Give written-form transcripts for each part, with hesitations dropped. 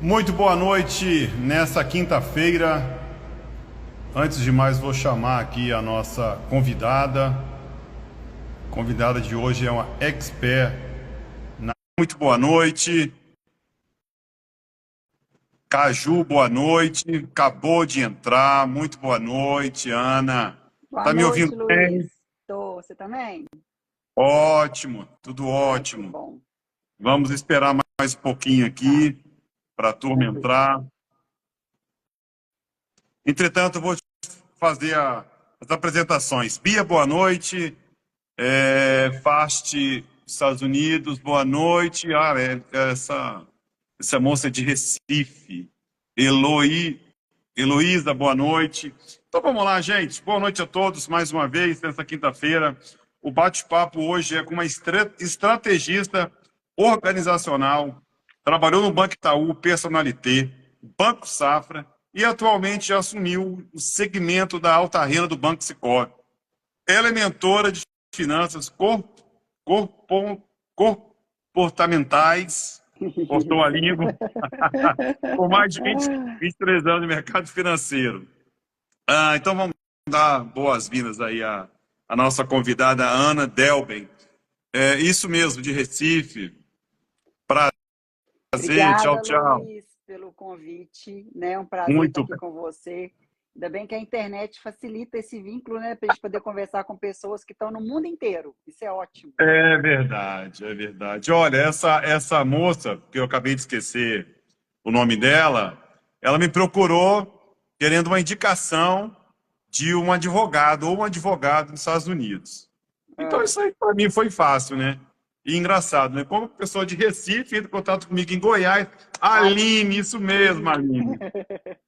Muito boa noite nessa quinta-feira. Antes de mais, vou chamar aqui a nossa convidada. A convidada de hoje é uma expert. Muito boa noite. Caju, boa noite. Acabou de entrar. Muito boa noite, Ana. Boa Tá me ouvindo noite, Luiz. bem? Tô. Você também? Ótimo, tudo Ai, que ótimo. bom. Vamos esperar mais um pouquinho Tá, aqui para a turma tranquilo. entrar. Entretanto, eu vou fazer as apresentações. Bia, boa noite. Fast, Estados Unidos, boa noite. Essa moça é de Recife. Heloísa, boa noite. Então vamos lá, gente. Boa noite a todos mais uma vez nessa quinta-feira. O bate-papo hoje é com uma estrategista organizacional. Trabalhou no Banco Itaú, Personalité, Banco Safra e atualmente assumiu o segmento da alta renda do Banco Sicoob. Ela é mentora de finanças corpo- comportamentais, cortou a Isso. língua, por mais de 23 anos no mercado financeiro. Então vamos dar boas-vindas aí à nossa convidada Ana Delben. É isso mesmo, de Recife. Prazer, tchau, Obrigada, tchau. Luiz, pelo convite, né? Um prazer estar Muito aqui bem. com você. Ainda bem que a internet facilita esse vínculo, né? Para a gente poder conversar com pessoas que estão no mundo inteiro. Isso é ótimo. É verdade, é verdade. Olha, essa moça, que eu acabei de esquecer o nome dela, ela me procurou querendo uma indicação de um advogado ou um advogado nos Estados Unidos. Então Ah, isso aí para mim foi fácil, né? E engraçado, né? Como pessoa de Recife entra em contato comigo em Goiás, Aline, isso mesmo, Aline. Aline,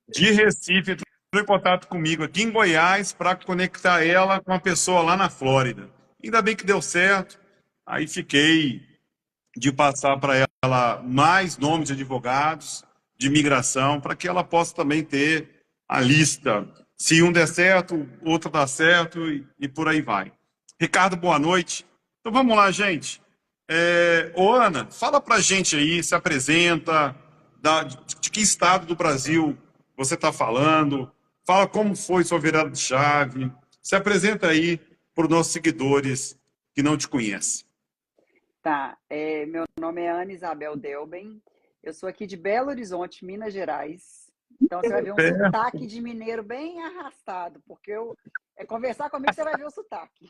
de Recife entrou em contato comigo aqui em Goiás para conectar ela com uma pessoa lá na Flórida. Ainda bem que deu certo. Aí fiquei de passar para ela mais nomes de advogados de imigração, para que ela possa também ter a lista. Se um der certo, outro dá certo e por aí vai. Ricardo, boa noite. Então vamos lá, gente. Ô, Ana, fala para a gente aí, se apresenta, de que estado do Brasil você está falando, fala como foi sua virada de chave, se apresenta aí para os nossos seguidores que não te conhecem. Tá. Meu nome é Ana Isabel Delben. Eu sou aqui de Belo Horizonte, Minas Gerais. Então você vai ver um É, sotaque de mineiro bem arrastado, porque conversar comigo você vai ver o sotaque.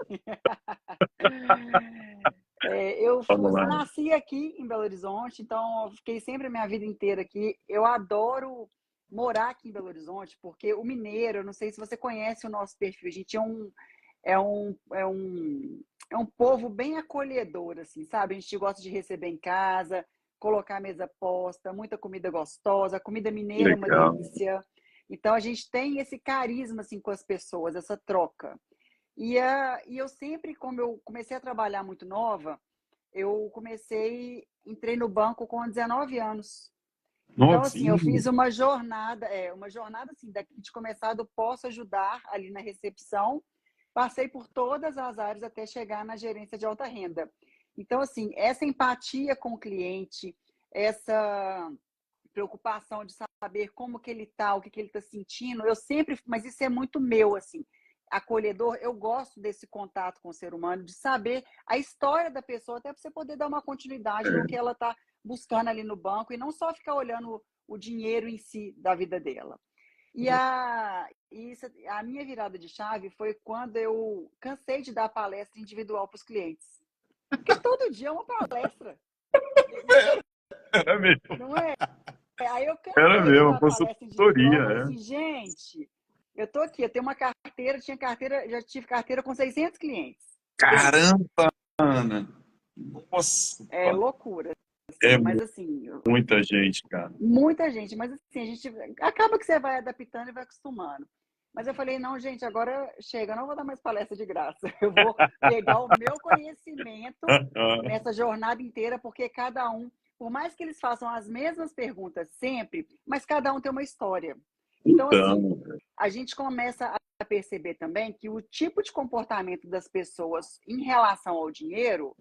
vamos lá. Nasci aqui em Belo Horizonte, então eu fiquei sempre a minha vida inteira aqui. Eu adoro morar aqui em Belo Horizonte, porque o mineiro, eu não sei se você conhece o nosso perfil, a gente é um, é um, é um povo bem acolhedor, assim, sabe? A gente gosta de receber em casa, colocar a mesa posta, muita comida gostosa, a comida mineira é uma Legal. delícia. Então a gente tem esse carisma assim com as pessoas, essa troca. E eu sempre, como eu comecei a trabalhar muito nova, entrei no banco com 19 anos. Então, assim, eu Novinho. fiz uma jornada assim, daqui de começar do posso ajudar ali na recepção, passei por todas as áreas até chegar na gerência de alta renda. Então, assim, essa empatia com o cliente, essa preocupação de saber como que ele tá, o que que ele está sentindo, eu sempre, mas isso é muito meu, assim, acolhedor, eu gosto desse contato com o ser humano, de saber a história da pessoa, até para você poder dar uma continuidade no que ela está buscando ali no banco e não só ficar olhando o dinheiro em si da vida dela. A minha virada de chave foi quando eu cansei de dar palestra individual para os clientes. Porque todo dia é uma palestra, Era mesmo. não é? Aí eu Era cansei de mesmo, dar palestra individual, consultoria, eu falei é. assim, gente, eu tô aqui, eu tenho uma carteira, já tive carteira com 600 clientes. Pensa, Caramba, Ana. Nossa, é loucura, é assim, mas assim, muita gente, cara. muita gente, mas assim, a gente acaba que você vai adaptando e vai acostumando. Mas eu falei, não, gente, agora chega, eu não vou dar mais palestra de graça. Eu vou pegar o meu conhecimento nessa jornada inteira, porque cada um, por mais que eles façam as mesmas perguntas sempre, mas cada um tem uma história. Então, assim, Então, a gente começa a perceber também que o tipo de comportamento das pessoas em relação ao dinheiro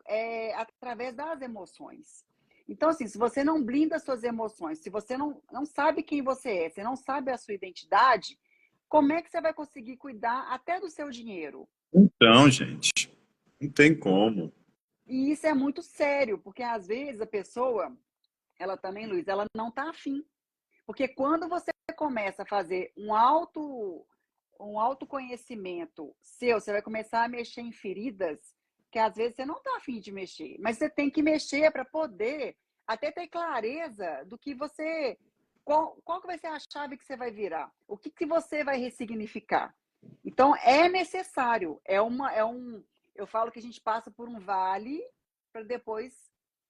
é através das emoções. Então, assim, se você não blinda as suas emoções, se você não sabe quem você é, você não sabe a sua identidade, como é que você vai conseguir cuidar até do seu dinheiro? Então, gente, não tem como. E isso é muito sério, porque às vezes a pessoa, ela também, Luiz, ela não está afim. Porque quando você começa a fazer um autoconhecimento seu, você vai começar a mexer em feridas que às vezes você não está afim de mexer, mas você tem que mexer para poder até ter clareza do que você. Qual que vai ser a chave que você vai virar? O que, que você vai ressignificar? Então, é necessário. Eu falo que a gente passa por um vale para depois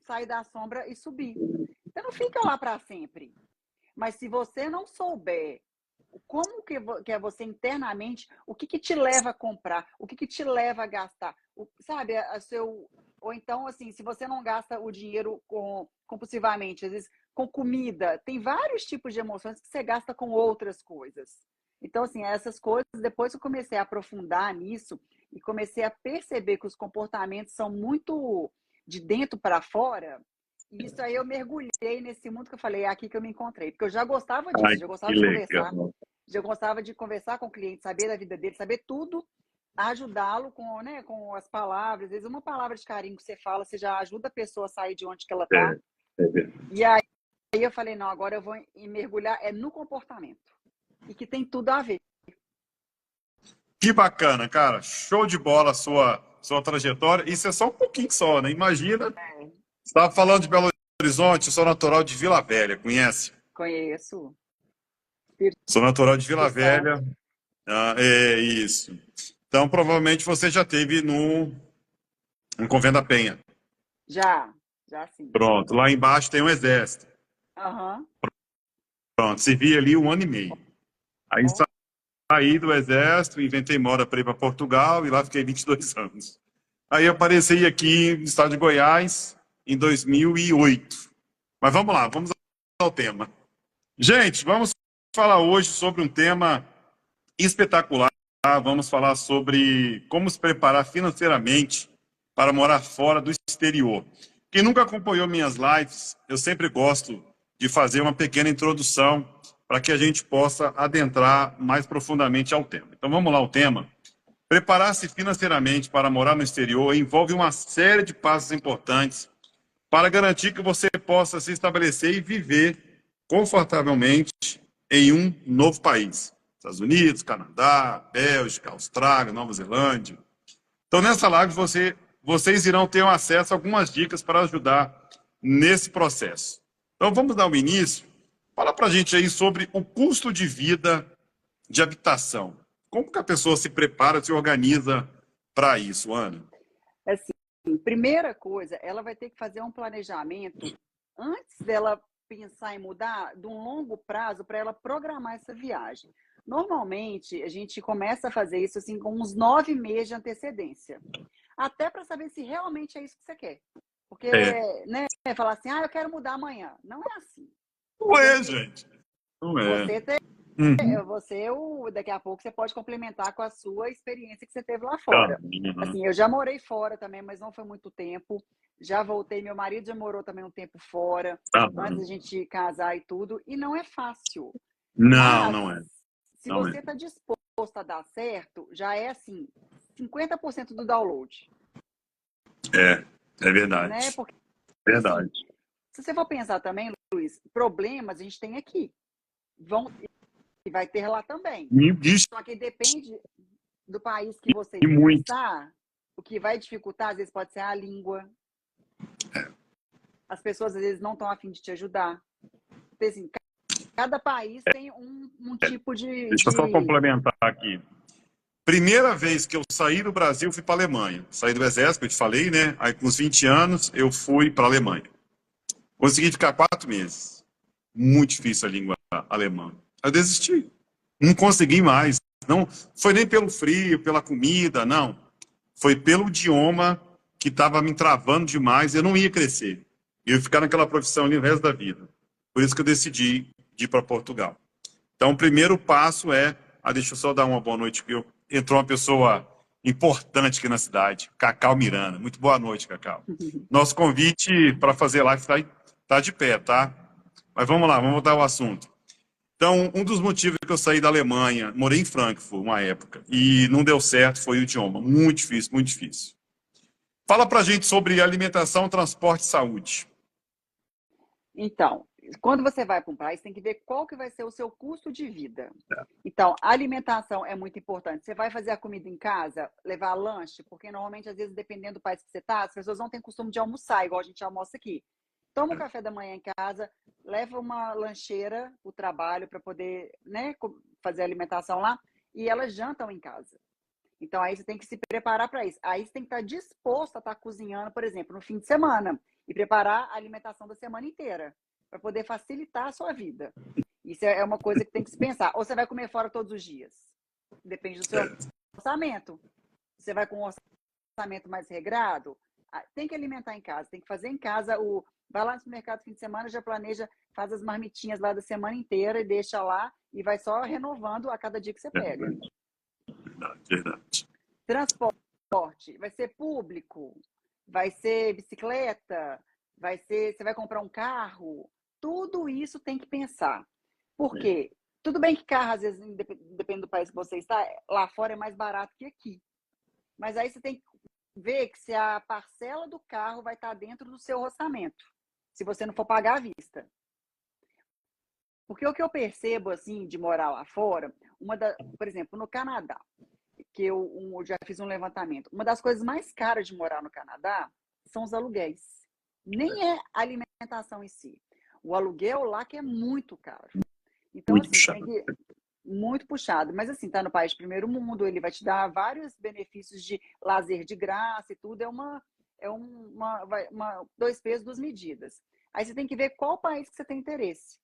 sair da sombra e subir. Você não fica lá para sempre. Mas se você não souber como que é você internamente, o que te leva a comprar, o que te leva a gastar, sabe, ou então, assim, se você não gasta o dinheiro compulsivamente, às vezes com comida, tem vários tipos de emoções que você gasta com outras coisas. Então, assim, essas coisas, depois que eu comecei a aprofundar nisso e comecei a perceber que os comportamentos são muito de dentro para fora, isso aí eu mergulhei nesse mundo que eu falei, é aqui que eu me encontrei. Porque eu já gostava disso, Ai, já que gostava de conversar, legal. já gostava de conversar com o cliente, saber da vida dele, saber tudo, ajudá-lo com, né, com as palavras. Às vezes uma palavra de carinho que você fala, você já ajuda a pessoa a sair de onde que ela está. É verdade. E aí eu falei, não, agora eu vou mergulhar no comportamento. E que tem tudo a ver. Que bacana, cara. Show de bola a sua trajetória. Isso é só um pouquinho só, né? Imagina. Você estava falando de Belo Horizonte, eu sou natural de Vila Velha, conhece? Conheço. Sou natural de Vila Espírito Santo. Velha. Ah, é isso. Então, provavelmente você já teve no Convento da Penha. Já sim. Pronto. Lá embaixo tem um exército. Aham. Pronto. Servi ali 1 ano e meio. Aí Ó. saí do exército, inventei moda para ir para Portugal e lá fiquei 22 anos. Aí eu apareci aqui no estado de Goiás em 2008. Mas vamos lá, vamos ao tema. Gente, vamos falar hoje sobre um tema espetacular. Vamos falar sobre como se preparar financeiramente para morar fora do exterior. Quem nunca acompanhou minhas lives, eu sempre gosto de fazer uma pequena introdução para que a gente possa adentrar mais profundamente ao tema. Então vamos lá, o tema. Preparar-se financeiramente para morar no exterior envolve uma série de passos importantes para garantir que você possa se estabelecer e viver confortavelmente em um novo país. Estados Unidos, Canadá, Bélgica, Austrália, Nova Zelândia. Então, nessa live, vocês irão ter acesso a algumas dicas para ajudar nesse processo. Então, vamos dar o início. Fala para a gente aí sobre o custo de vida de habitação. Como que a pessoa se prepara, se organiza para isso, Ana? Assim, primeira coisa, ela vai ter que fazer um planejamento antes dela pensar em mudar, de um longo prazo, para ela programar essa viagem. Normalmente, a gente começa a fazer isso assim com uns 9 meses de antecedência. Até para saber se realmente é isso que você quer. Porque, né, falar assim, eu quero mudar amanhã. Não é assim. Não é, gente. Não é. Daqui a pouco você pode complementar com a sua experiência que você teve lá fora. Assim, eu já morei fora também, mas não foi muito tempo. Já voltei, meu marido já morou também um tempo fora, antes da gente casar e tudo. E não é fácil. Não, Mas, não é. se você está disposto a dar certo, já é assim, 50% do download. É verdade. Né? Porque, verdade. Assim, se você for pensar também, Luiz, problemas a gente tem aqui. E vai ter lá também. Só que depende do país que você está, o que vai dificultar, às vezes, pode ser a língua. As pessoas, às vezes, não estão a fim de te ajudar. Então, assim, cada país tem um tipo de... Deixa eu só complementar aqui. Primeira vez que eu saí do Brasil, fui para a Alemanha. Saí do exército, eu te falei, né? Aí, com uns 20 anos, eu fui para a Alemanha. Consegui ficar 4 meses. Muito difícil a língua alemã. Eu desisti. Não consegui mais. Não foi nem pelo frio, pela comida, não. Foi pelo idioma que estava me travando demais. Eu não ia crescer. Eu ia ficar naquela profissão ali o resto da vida. Por isso que eu decidi ir para Portugal. Então, o primeiro passo é... deixa eu só dar uma boa noite, porque entrou uma pessoa importante aqui na cidade, Cacau Miranda. Muito boa noite, Cacau. Nosso convite para fazer live está tá de pé, tá? Mas vamos lá, vamos voltar ao assunto. Então, um dos motivos que eu saí da Alemanha, morei em Frankfurt uma época, e não deu certo foi o idioma. Muito difícil, muito difícil. Fala pra gente sobre alimentação, transporte e saúde. Então, quando você vai para um país, tem que ver qual que vai ser o seu custo de vida. Então, a alimentação é muito importante. Você vai fazer a comida em casa, levar lanche, porque normalmente, às vezes, dependendo do país que você está, as pessoas não têm costume de almoçar, igual a gente almoça aqui. Toma o café da manhã em casa, leva uma lancheira para o trabalho para poder, né, fazer a alimentação lá, e elas jantam em casa. Então, aí você tem que se preparar para isso. Aí você tem que estar disposto a estar cozinhando, por exemplo, no fim de semana e preparar a alimentação da semana inteira para poder facilitar a sua vida. Isso é uma coisa que tem que se pensar. Ou você vai comer fora todos os dias? Depende do seu orçamento. Você vai com um orçamento mais regrado? Tem que alimentar em casa, tem que fazer em casa. Vai lá no supermercado no fim de semana, já planeja, faz as marmitinhas lá da semana inteira e deixa lá e vai só renovando a cada dia que você pega. Verdade. Transporte, vai ser público, vai ser bicicleta, você vai comprar um carro, tudo isso tem que pensar. Por quê? Tudo bem que carro, às vezes, depende do país que você está, lá fora é mais barato que aqui. Mas aí você tem que ver que se a parcela do carro vai estar dentro do seu orçamento, se você não for pagar à vista. Porque o que eu percebo, assim, de morar lá fora, por exemplo, no Canadá, que eu já fiz um levantamento. Uma das coisas mais caras de morar no Canadá são os aluguéis. Nem é a alimentação em si. O aluguel lá que é muito caro. Então, Muito assim, puxado. muito puxado. Mas, assim, tá no país de primeiro mundo, ele vai te dar vários benefícios de lazer de graça e tudo. Dois pesos, duas medidas. Aí você tem que ver qual país que você tem interesse.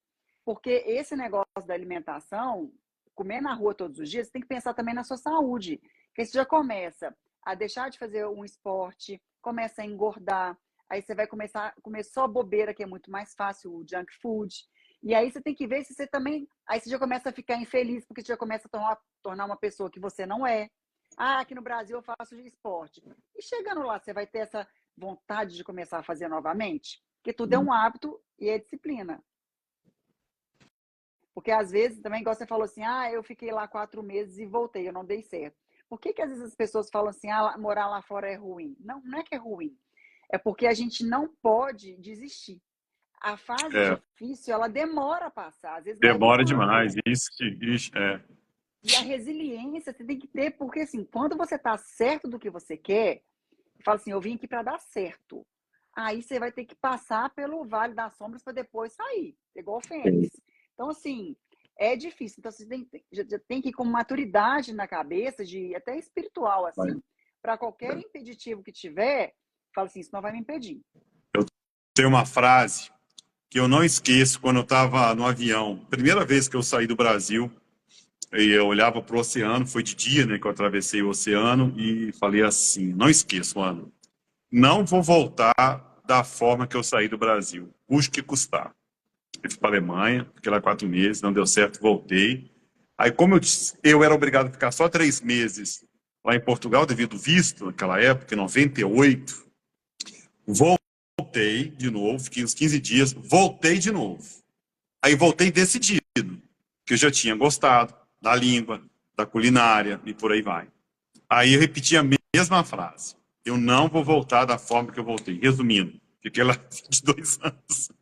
Porque esse negócio da alimentação, comer na rua todos os dias, você tem que pensar também na sua saúde. Porque você já começa a deixar de fazer um esporte, começa a engordar, aí você vai começar a comer só bobeira, que é muito mais fácil, o junk food. E aí você tem que ver se você também... Aí você já começa a ficar infeliz, porque você já começa a tornar uma pessoa que você não é. Ah, aqui no Brasil eu faço esporte. E chegando lá, você vai ter essa vontade de começar a fazer novamente? Porque tudo é um hábito e é disciplina. Porque às vezes, também, igual você falou assim, eu fiquei lá 4 meses e voltei, eu não dei certo. Por que às vezes as pessoas falam assim, morar lá fora é ruim? Não, não é que é ruim. É porque a gente não pode desistir. A fase difícil, ela demora a passar, às vezes mais de Demora um demais. ano. Isso, E a resiliência você tem que ter, porque assim, quando você está certo do que você quer, fala assim, eu vim aqui para dar certo. Aí você vai ter que passar pelo Vale das Sombras para depois sair, igual o Fênix. Então, assim, é difícil. Então, você já tem que ir com maturidade na cabeça, até espiritual, assim, para qualquer impeditivo que tiver, fala assim, isso não vai me impedir. Tem uma frase que eu não esqueço quando eu estava no avião. Primeira vez que eu saí do Brasil, e eu olhava para o oceano, foi de dia, né, que eu atravessei o oceano, e falei assim, não esqueço, mano, não vou voltar da forma que eu saí do Brasil, custe o que custar. Eu fui para a Alemanha, fiquei lá 4 meses, não deu certo, voltei. Aí, como eu era obrigado a ficar só 3 meses lá em Portugal, devido ao visto, naquela época, em 98, voltei de novo, fiquei uns 15 dias, voltei de novo. Aí voltei decidido, que eu já tinha gostado da língua, da culinária e por aí vai. Aí eu repeti a mesma frase. Eu não vou voltar da forma que eu voltei. Resumindo, fiquei lá 22 anos. Tá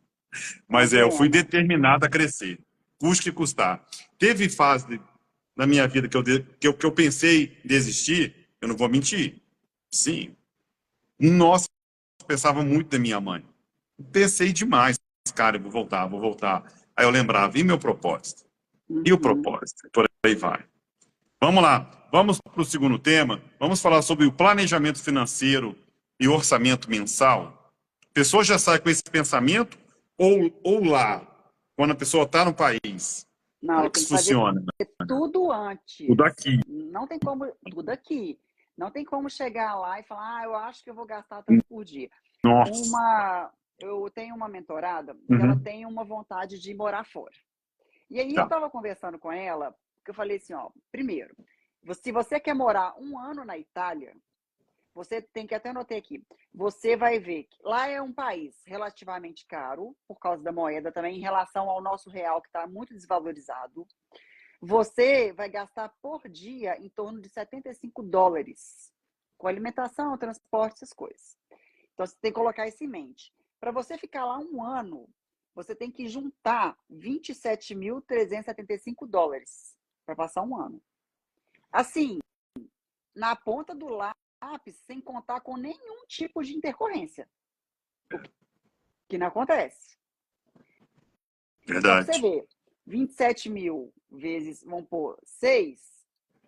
Mas eu fui vendo? determinado a crescer, custe que custar. Teve fase na minha vida que eu pensei em desistir, eu não vou mentir. Sim. Nossa, eu pensava muito da minha mãe. Pensei demais, cara, eu vou voltar, vou voltar. Aí eu lembrava, e meu propósito? E o Uhum. propósito? Por aí vai. Vamos lá, vamos para o segundo tema. Vamos falar sobre o planejamento financeiro e orçamento mensal. A pessoa já sai com esse pensamento ou lá, quando a pessoa está no país? Não, Como ela que tem isso que fazer funciona? tudo Tudo antes. aqui. Não tem como, tudo aqui. Não tem como chegar lá e falar, eu acho que eu vou gastar tanto por dia. Nossa. Eu tenho uma mentorada que ela Uhum. tem uma vontade de morar fora. E aí eu Tá. estava conversando com ela, que eu falei assim, ó, primeiro, se você quer morar 1 ano na Itália, você tem que até anotar aqui. Você vai ver que lá é um país relativamente caro, por causa da moeda também, em relação ao nosso real, que está muito desvalorizado. Você vai gastar por dia em torno de $75, com alimentação, transporte, essas coisas. Então, você tem que colocar isso em mente. Para você ficar lá um ano, você tem que juntar $27.375 para passar um ano. Assim, na ponta do lápis, sem contar com nenhum tipo de intercorrência. O que não acontece. Então, você Verdade. vê, 27 mil vezes, vamos pôr, 6,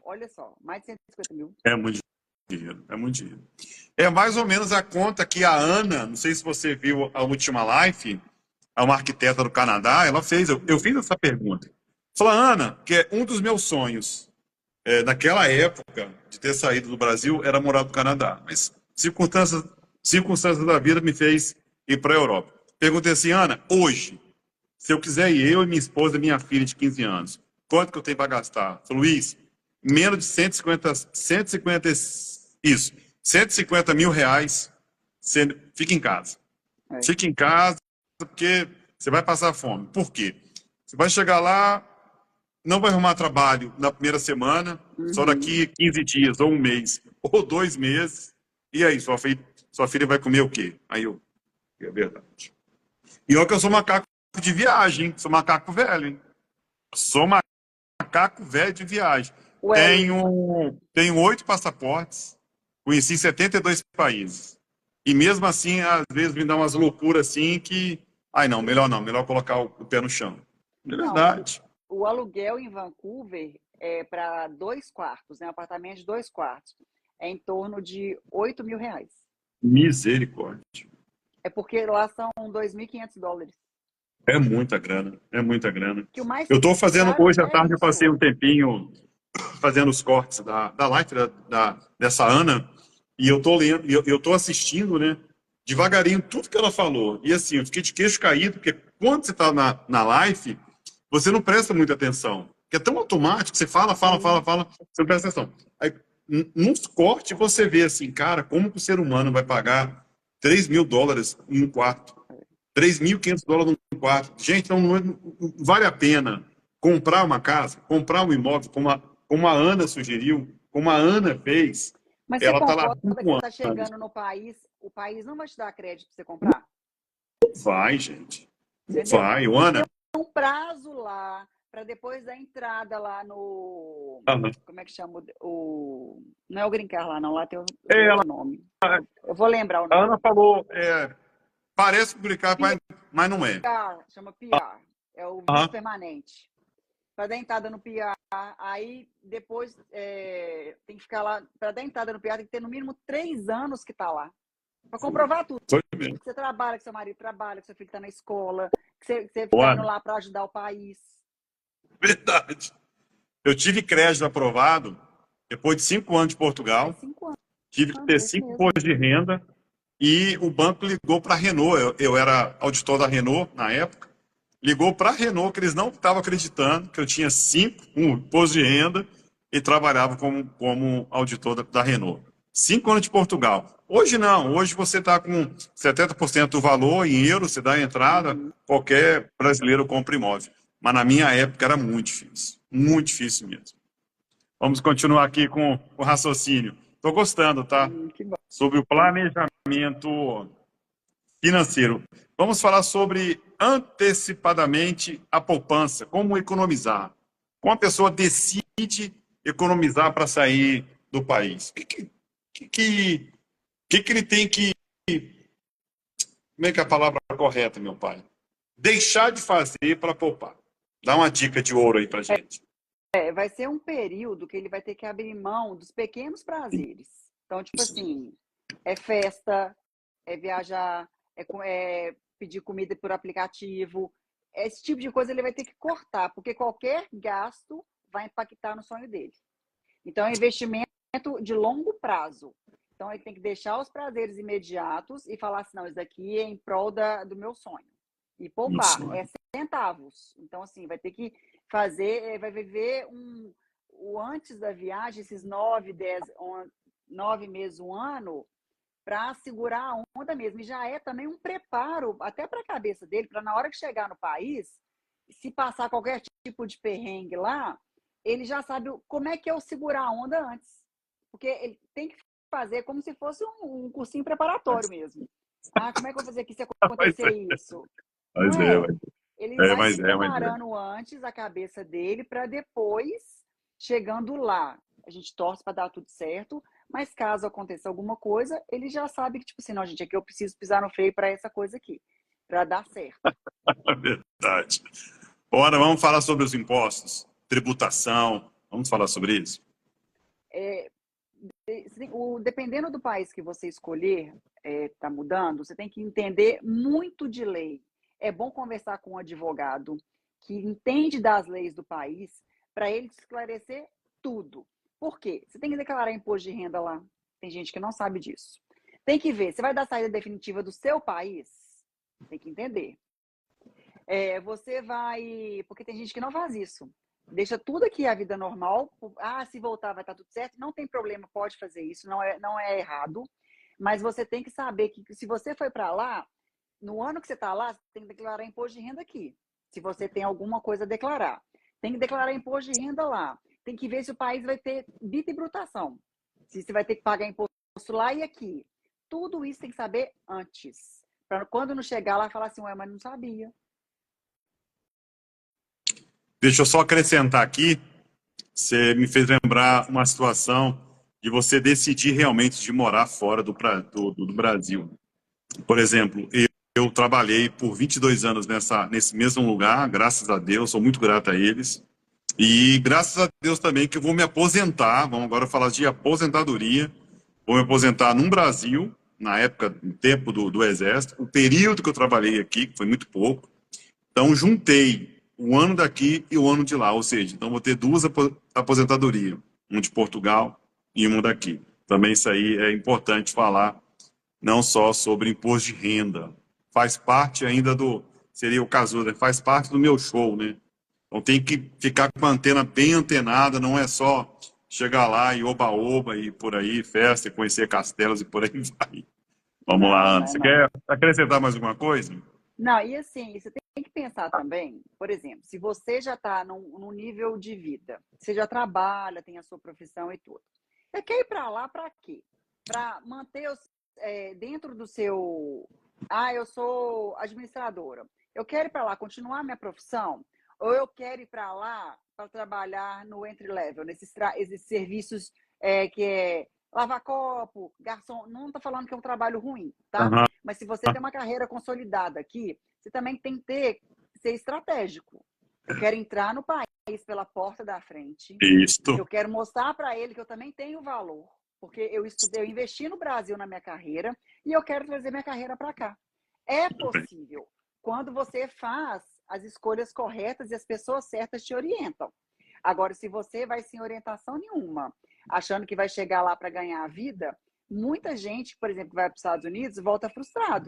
olha só, mais de 150 mil. É muito dinheiro, é muito dinheiro. É mais ou menos a conta que a Ana, não sei se você viu a última live, uma arquiteta do Canadá, ela fez, eu fiz essa pergunta. Falou, Ana, que é um dos meus sonhos, naquela época, de ter saído do Brasil, era morar no Canadá. Mas circunstâncias da vida me fez ir para a Europa. Perguntei assim, Ana, hoje, se eu quiser ir, eu e minha esposa e minha filha de 15 anos, quanto que eu tenho para gastar? Falei, Luiz, menos de 150 mil reais, você fica em casa. É. Fica em casa, porque você vai passar fome. Por quê? Você vai chegar lá, não vai arrumar trabalho na primeira semana, só daqui 15 dias, ou um mês, ou 2 meses. E aí, sua filha vai comer o quê? Aí eu, é verdade. E olha que eu sou macaco de viagem, sou macaco velho, hein? Sou macaco velho de viagem. Ué, Tenho 8 passaportes, conheci 72 países. E mesmo assim, às vezes me dá umas loucuras assim que. Ai, não, melhor colocar o pé no chão. É não, verdade. o aluguel em Vancouver é para 2 quartos, né? Um apartamento de 2 quartos. É em torno de R$ 8 mil. Misericórdia. É porque lá são $2.500. É muita grana, é muita grana. Que o mais Eu estou fazendo, caro hoje à é tarde, eu passei um isso. tempinho fazendo os cortes da live dessa Ana, e eu tô lendo, eu tô assistindo, né, devagarinho, tudo que ela falou. E assim, eu fiquei de queixo caído, porque quando você está na live, você não presta muita atenção. Porque é tão automático, você fala, Sim. você não presta atenção. Aí, nos cortes, você vê assim, cara, como que o ser humano vai pagar $3.000 em um quarto? $3.500 num quarto. Gente, então não vale a pena comprar uma casa, comprar um imóvel, como a Ana sugeriu, como a Ana fez. Mas você Ela está lá há concorda que você 5 está anos. chegando no país, o país não vai te dar crédito para você comprar? Não vai, gente. Não Entendeu? vai. E tem Ana. um prazo lá para depois da entrada lá no. Aham. Como é que chama? Não é o Green Card lá, não. Lá tem Ela, outro nome. Eu vou lembrar o a nome. Ana falou, parece publicar, mas não é. PR, chama PR. É o visto Aham. permanente. Para dar entrada no PR, aí depois tem que ficar lá. Para dar entrada no PR, tem que ter no mínimo 3 anos que está lá. Para comprovar tudo. Foi mesmo. Que você trabalha, que seu marido trabalha, que seu filho está na escola, que você Ô, está indo Ana, lá para ajudar o país. verdade. Eu tive crédito aprovado depois de 5 anos de É Portugal. 5 anos, Tive que ter é isso 5 mesmo. impostos de renda. E o banco ligou para a Renault. Eu era auditor da Renault na época. Ligou para a Renault, que eles não estavam acreditando que eu tinha 5, um imposto de renda e trabalhava como auditor da Renault. 5 anos de Portugal. Hoje não, hoje você está com 70% do valor em euros, você dá a entrada, Uhum. qualquer brasileiro compra imóvel. Mas na minha época era muito difícil mesmo. Vamos continuar aqui com o raciocínio. Estou gostando, tá? Que bom. Sobre o planejamento financeiro. Vamos falar sobre antecipadamente a poupança, como economizar. Como a pessoa decide economizar para sair do país? O que ele tem que. Como é que é a palavra correta, meu pai? Deixar de fazer para poupar. Dá uma dica de ouro aí para gente. Vai ser um período que ele vai ter que abrir mão dos pequenos prazeres. Então, tipo assim, é festa, é viajar, é pedir comida por aplicativo. Esse tipo de coisa ele vai ter que cortar, porque qualquer gasto vai impactar no sonho dele. Então, é um investimento de longo prazo. Então, ele tem que deixar os prazeres imediatos e falar assim, não, isso daqui é em prol do meu sonho. E poupar, Isso. é centavos. Então, assim, vai ter que fazer, vai viver o antes da viagem, esses 9, 10, 9 meses, um ano, para segurar a onda mesmo. E já é também um preparo, até para a cabeça dele, para na hora que chegar no país, se passar qualquer tipo de perrengue lá, ele já sabe como é que é o segurar a onda antes. Porque ele tem que fazer como se fosse um cursinho preparatório mesmo. Ah, como é que eu vou fazer aqui se acontecer isso? Não Mas é, é? Ele vai se mas é. preparando antes a cabeça dele para depois, chegando lá, a gente torce para dar tudo certo, mas caso aconteça alguma coisa, ele já sabe que, tipo assim, não, gente, aqui eu preciso pisar no freio para essa coisa aqui, para dar certo. É verdade. Ora, vamos falar sobre os impostos, tributação, vamos falar sobre isso? É, dependendo do país que você escolher, tá mudando, você tem que entender muito de lei. É bom conversar com um advogado que entende das leis do país para ele te esclarecer tudo. Por quê? Você tem que declarar imposto de renda lá. Tem gente que não sabe disso. Tem que ver, você vai dar saída definitiva do seu país? Tem que entender. Você vai. Porque tem gente que não faz isso. Deixa tudo aqui a vida normal. Ah, se voltar vai estar tudo certo. Não tem problema, pode fazer isso, não é errado. Mas você tem que saber que se você foi para lá, no ano que você está lá, você tem que declarar imposto de renda aqui. Se você tem alguma coisa a declarar. Tem que declarar imposto de renda lá. Tem que ver se o país vai ter bitributação. Se você vai ter que pagar imposto lá e aqui. Tudo isso tem que saber antes. Para quando não chegar lá, falar assim, ué, mas não sabia. Deixa eu só acrescentar aqui, você me fez lembrar uma situação de você decidir realmente de morar fora do Brasil. Por exemplo, eu trabalhei por 22 anos nesse mesmo lugar, graças a Deus, sou muito grato a eles. E graças a Deus também que eu vou me aposentar, vamos agora falar de aposentadoria, vou me aposentar no Brasil, na época, no tempo do Exército, o período que eu trabalhei aqui, que foi muito pouco. Então, juntei o ano daqui e o ano de lá, ou seja, então vou ter duas aposentadorias, um de Portugal e uma daqui. Também isso aí é importante falar, não só sobre imposto de renda, faz parte ainda seria o caso, né? Faz parte do meu show, né? Então tem que ficar com a antena bem antenada, não é só chegar lá e oba-oba e por aí, festa, conhecer castelos e por aí vai. Vamos lá, Não, Ana. né, Você não. quer acrescentar mais alguma coisa? Não, e assim, você tem que pensar também, por exemplo, se você já está num nível de vida, você já trabalha, tem a sua profissão e tudo. Você quer ir para lá para quê? Para manter dentro do seu. Ah, eu sou administradora. Eu quero ir para lá, continuar minha profissão, ou eu quero ir para lá para trabalhar no entry level, esses serviços que é lavar copo, garçom. Não estou falando que é um trabalho ruim, tá? Aham, Mas se você tem uma carreira consolidada aqui, você também tem que ser estratégico. Eu quero entrar no país pela porta da frente. isto. Eu quero mostrar para ele que eu também tenho valor, porque eu estudei, eu investi no Brasil na minha carreira e eu quero trazer minha carreira para cá. É Muito bem. possível quando você faz as escolhas corretas e as pessoas certas te orientam. Agora, se você vai sem orientação nenhuma, achando que vai chegar lá para ganhar a vida, muita gente, por exemplo, que vai para os Estados Unidos, volta frustrado.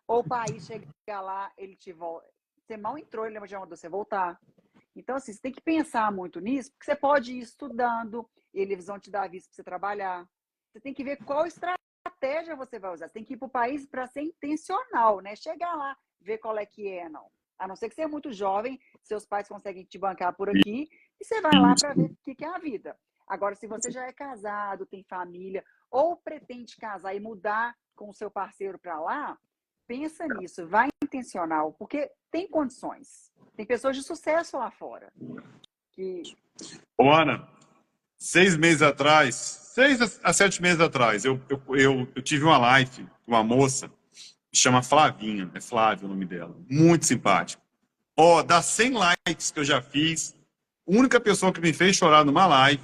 Ou o país chega lá, ele te volta. Você mal entrou, ele já mandou você voltar. Então, assim, você tem que pensar muito nisso, porque você pode ir estudando, eles vão te dar visto para você trabalhar. Você tem que ver qual estratégia você vai usar. Você tem que ir para o país para ser intencional, né? Chegar lá, ver qual é que é, não. A não ser que você é muito jovem, seus pais conseguem te bancar por aqui, e você vai lá para ver o que é a vida. Agora, se você já é casado, tem família, ou pretende casar e mudar com o seu parceiro para lá, pensa nisso, vai intencional, porque tem condições. Tem pessoas de sucesso lá fora. Que... Ô, Ana, 6 meses atrás, 6 a 7 meses atrás, eu tive uma live com uma moça que chama Flavinha, é Flávia o nome dela, muito simpática. Ó, das 100 likes que eu já fiz, a única pessoa que me fez chorar numa live,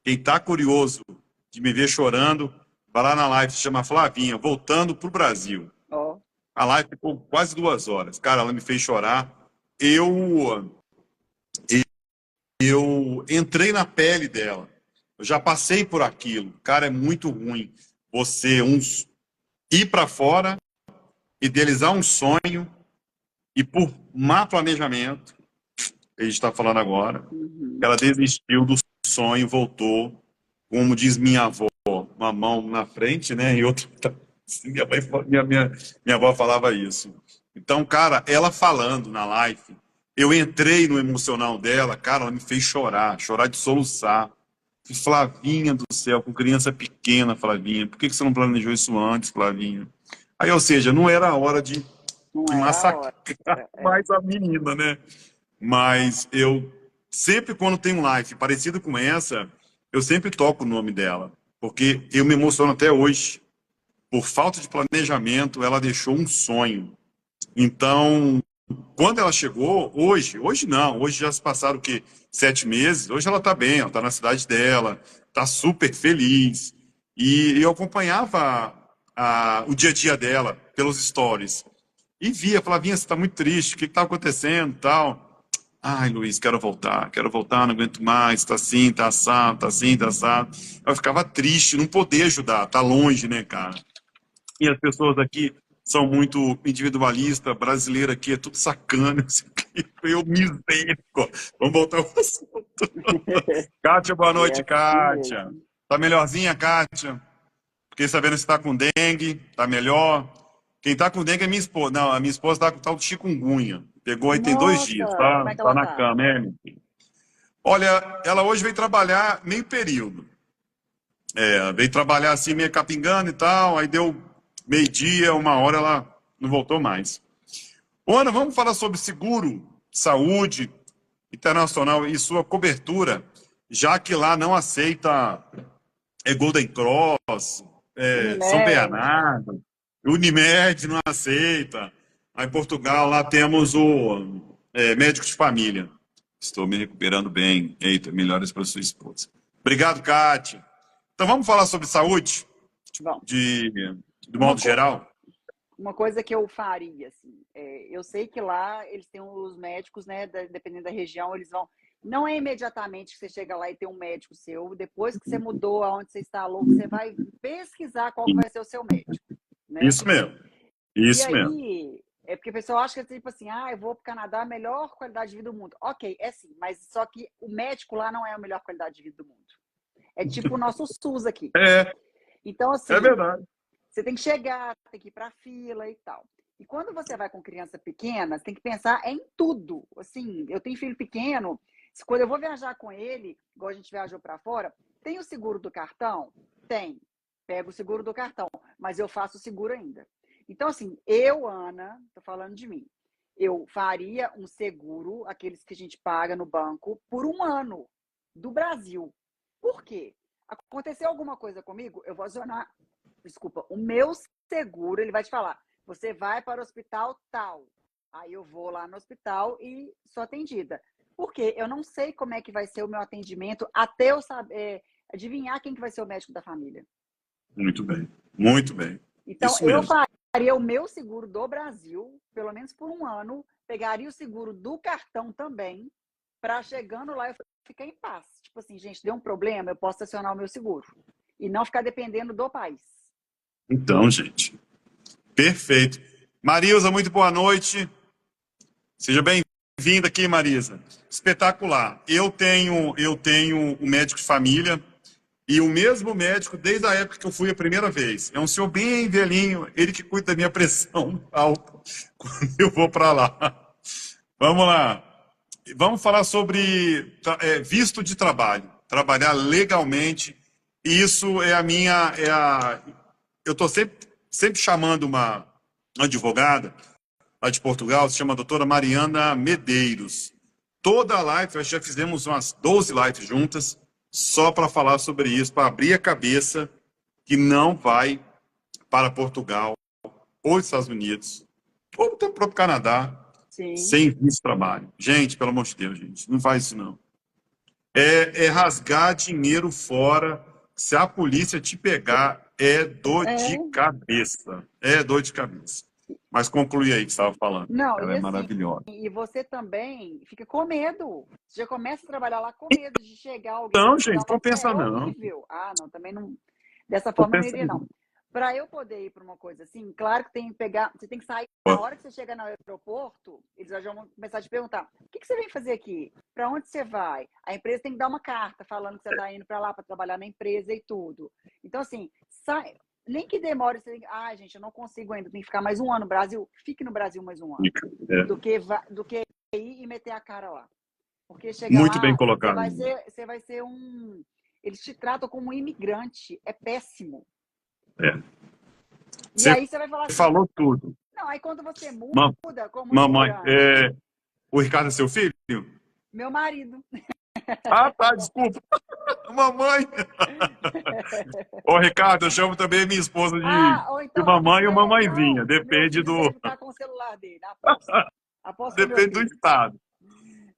quem tá curioso de me ver chorando, vai lá na live, se chama Flavinha, voltando pro Brasil. Ó, A live ficou quase 2 horas. Cara, ela me fez chorar. Eu, eu entrei na pele dela. Eu já passei por aquilo. Cara, é muito ruim você ir para fora, idealizar um sonho e por má planejamento, a gente está falando agora, uhum. ela desistiu do sonho, voltou, como diz minha avó, uma mão na frente, né? E outra atrás. Minha avó falava isso. Então, cara, ela falando na live, eu entrei no emocional dela, cara, ela me fez chorar, chorar de soluçar. Flavinha do céu, com criança pequena, Flavinha, por que você não planejou isso antes, Flavinha? Aí, ou seja, não era a hora Não de era a hora. massacrar mais a menina, né? Mas eu sempre, quando tem um live parecido com essa, eu sempre toco o nome dela, porque eu me emociono até hoje. Por falta de planejamento, ela deixou um sonho. Então, quando ela chegou, hoje não, hoje já se passaram o quê? 7 meses, hoje ela está bem, ela está na cidade dela, está super feliz. E eu acompanhava o dia a dia dela pelos stories. E via, Flavinha, você está muito triste, o que está acontecendo tal? Ai, Luiz, quero voltar, não aguento mais, tá assim, tá assado, tá assim, tá assado. Eu ficava triste, não poder ajudar, tá longe, né, cara? E as pessoas aqui são muito individualistas, brasileiro aqui é tudo sacana, eu misericórdia. Vamos voltar ao assunto. Kátia, boa É noite, assim Kátia. mesmo. Tá melhorzinha, Kátia? Fiquei sabendo que você tá com dengue, tá melhor. Quem tá com dengue é minha esposa. Não, a minha esposa tá com tal de chikungunya. Pegou aí tem 2 dias, Nossa, como tá? é que Tá ela na tá? cama, é? Olha, ela hoje veio trabalhar meio período. Veio trabalhar assim, meio capingando e tal, aí deu meio-dia, 1 hora, ela não voltou mais. Ô, Ana, vamos falar sobre seguro, saúde internacional e sua cobertura, já que lá não aceita Golden Cross, São Unimed. Bernardo, Unimed não aceita. Aí em Portugal, lá temos o médico de família. Estou me recuperando bem. Eita, melhoras para sua esposa. Obrigado, Kátia. Então vamos falar sobre saúde, Bom, de, de uma, modo co- geral? uma coisa que eu faria, assim, eu sei que lá eles têm os médicos, né, dependendo da região, eles vão. Não é imediatamente que você chega lá e tem um médico seu, depois que você mudou aonde você instalou, que você vai pesquisar qual que vai ser o seu médico, né? Isso mesmo, E isso mesmo. aí, é porque o pessoal acha que, tipo assim, eu vou para o Canadá, a melhor qualidade de vida do mundo. Ok, é sim, mas só que o médico lá não é a melhor qualidade de vida do mundo. É tipo o nosso SUS aqui. É, Então, é assim, verdade. você tem que chegar, tem que ir para a fila e tal. E quando você vai com criança pequena, você tem que pensar em tudo. Assim, eu tenho filho pequeno, quando eu vou viajar com ele, igual a gente viajou para fora, tem o seguro do cartão? Tem. Pego o seguro do cartão, mas eu faço o seguro ainda. Então, assim, eu, Ana, tô falando de mim, eu faria um seguro, aqueles que a gente paga no banco, por 1 ano, do Brasil. Por quê? Aconteceu alguma coisa comigo, eu vou acionar, desculpa, o meu seguro, ele vai te falar, você vai para o hospital tal. Aí eu vou lá no hospital e sou atendida. Porque eu não sei como é que vai ser o meu atendimento até eu saber, adivinhar quem que vai ser o médico da família. Muito bem, muito bem. Então, Isso eu mesmo. faria o meu seguro do Brasil, pelo menos por 1 ano, pegaria o seguro do cartão também, para chegando lá eu ficar em paz. Tipo assim, gente, deu um problema, eu posso acionar o meu seguro. E não ficar dependendo do país. Então, gente, perfeito. Marilza, muito boa noite. Seja bem-vinda aqui, Marisa. Espetacular. Eu tenho um médico de família e o mesmo médico desde a época que eu fui a primeira vez. É um senhor bem velhinho, ele que cuida da minha pressão alta quando eu vou para lá. Vamos lá. Vamos falar sobre visto de trabalho, trabalhar legalmente. Isso é a minha, eu estou sempre chamando uma advogada lá de Portugal, se chama doutora Mariana Medeiros. Toda a live, nós já fizemos umas 12 lives juntas, só para falar sobre isso, para abrir a cabeça que não vai para Portugal ou Estados Unidos, ou até o próprio Canadá, Sim. sem visto de trabalho. Gente, pelo amor de Deus, gente, não faz isso não. É rasgar dinheiro fora. Se a polícia te pegar, é dor de É. cabeça. É dor de cabeça. Mas conclui aí que você estava falando. Não, Ela e é assim, maravilhosa. e você também fica com medo. Você já começa a trabalhar lá com medo de chegar alguém e Não, te dar gente, uma. compensa É não. horrível. Ah, não, também não. Dessa forma eu não Compensa iria, não. não. Para eu poder ir para uma coisa assim, claro que tem que pegar, você tem que sair. Na hora que você chega no aeroporto, eles já vão começar a te perguntar: o que você vem fazer aqui? Para onde você vai? A empresa tem que dar uma carta falando que você está indo para lá para trabalhar na empresa e tudo. Então, assim, sai, nem que demore, você tem, gente, eu não consigo ainda, tem que ficar mais um ano no Brasil. Fique no Brasil mais um ano. Do que ir e meter a cara lá. Porque chegar Muito bem lá, colocado. você vai ser um. Eles te tratam como um imigrante. É péssimo. E Você aí você vai falar assim. falou tudo. Não, aí quando você muda como Mamãe, imigrante. o Ricardo é seu filho? Meu marido. Ah, tá, desculpa. Mamãe. Ô, Ricardo, eu chamo também minha esposa Ou de então deve mamãe ou ser. mamãezinha. Não, meu Depende filho do. deve estar com o celular dele. Aposto. Aposto que é meu Depende do filho. estado.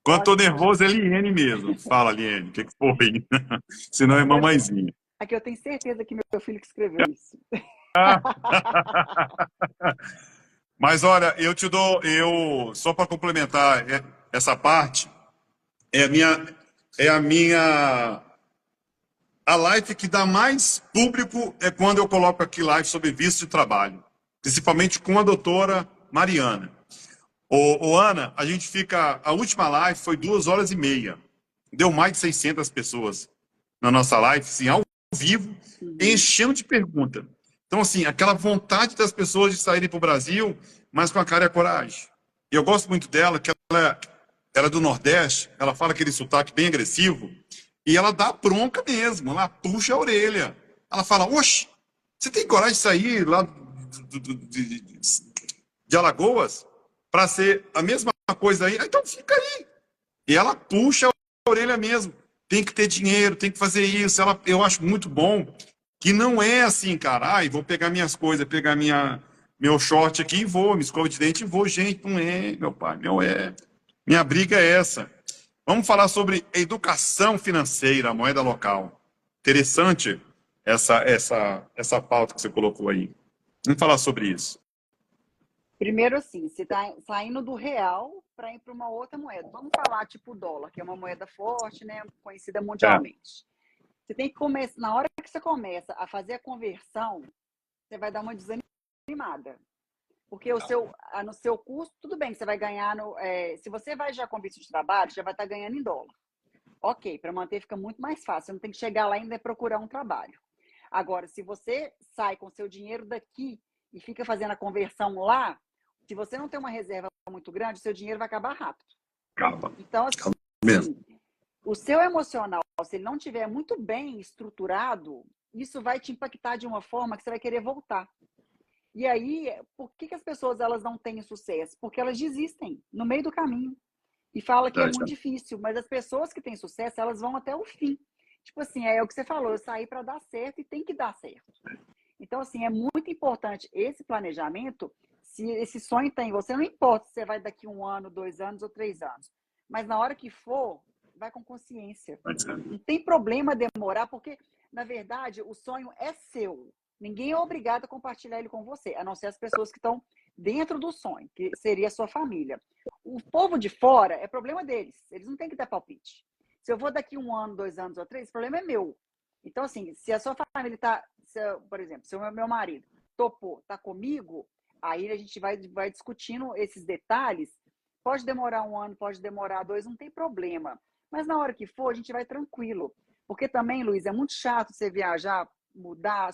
Quando tô Ótimo. nervoso, é Liene mesmo. Fala, Liene, o que foi? Senão é mamãezinha. Aqui eu tenho certeza que meu filho que escreveu isso. Mas olha, só para complementar essa parte, é a live que dá mais público é quando eu coloco aqui live sobre visto de trabalho, principalmente com a doutora Mariana. Ana, a última live foi 2 horas e meia, deu mais de 600 pessoas na nossa live, assim, ao vivo, enchendo de pergunta. Então, assim, aquela vontade das pessoas de saírem para o Brasil, mas com a cara e a coragem. E eu gosto muito dela, que ela é do Nordeste, ela fala aquele sotaque bem agressivo, e ela dá bronca mesmo, ela puxa a orelha. Ela fala, oxe, você tem coragem de sair lá de Alagoas para ser a mesma coisa aí? Então fica aí. E ela puxa a orelha mesmo. Tem que ter dinheiro, tem que fazer isso. Eu acho muito bom que não é assim, cara. Vou pegar minhas coisas, pegar meu short aqui e vou, me escova de dente e vou. Gente, não é, meu pai, não é. Minha briga é essa. Vamos falar sobre educação financeira, a moeda local. Interessante essa pauta que você colocou aí. Vamos falar sobre isso. Primeiro, assim, você está saindo do real para ir para uma outra moeda. Vamos falar tipo o dólar, que é uma moeda forte, né, conhecida mundialmente. Você tem que começar, na hora que você começa a fazer a conversão, você vai dar uma desanimada. Porque no seu custo, tudo bem que você vai ganhar se você vai já com visto de trabalho, já vai estar ganhando em dólar. Ok, para manter fica muito mais fácil. Você não tem que chegar lá e ainda procurar um trabalho. Agora, se você sai com seu dinheiro daqui e fica fazendo a conversão lá, se você não tem uma reserva muito grande, seu dinheiro vai acabar rápido. Calma. Então, assim, o seu emocional, se ele não estiver muito bem estruturado, isso vai te impactar de uma forma que você vai querer voltar. E aí, por que as pessoas elas não têm sucesso? Porque elas desistem no meio do caminho e falam que é muito difícil. Mas as pessoas que têm sucesso, elas vão até o fim. Tipo assim, é o que você falou, eu saí para dar certo e tem que dar certo. Então, assim, é muito importante esse planejamento. Se esse sonho está em você, não importa se você vai daqui 1 ano, 2 anos ou 3 anos. Mas na hora que for, vai com consciência. Não tem problema demorar, porque, na verdade, o sonho é seu. Ninguém é obrigado a compartilhar ele com você, a não ser as pessoas que estão dentro do sonho, que seria a sua família. O povo de fora é problema deles. Eles não têm que dar palpite. Se eu vou daqui 1 ano, 2 anos ou 3, o problema é meu. Então, assim, se a sua família está, por exemplo, se o meu marido topou, está comigo, aí a gente vai discutindo esses detalhes. Pode demorar 1 ano, pode demorar 2, não tem problema. Mas na hora que for, a gente vai tranquilo. Porque também, Luiz, é muito chato você viajar, mudar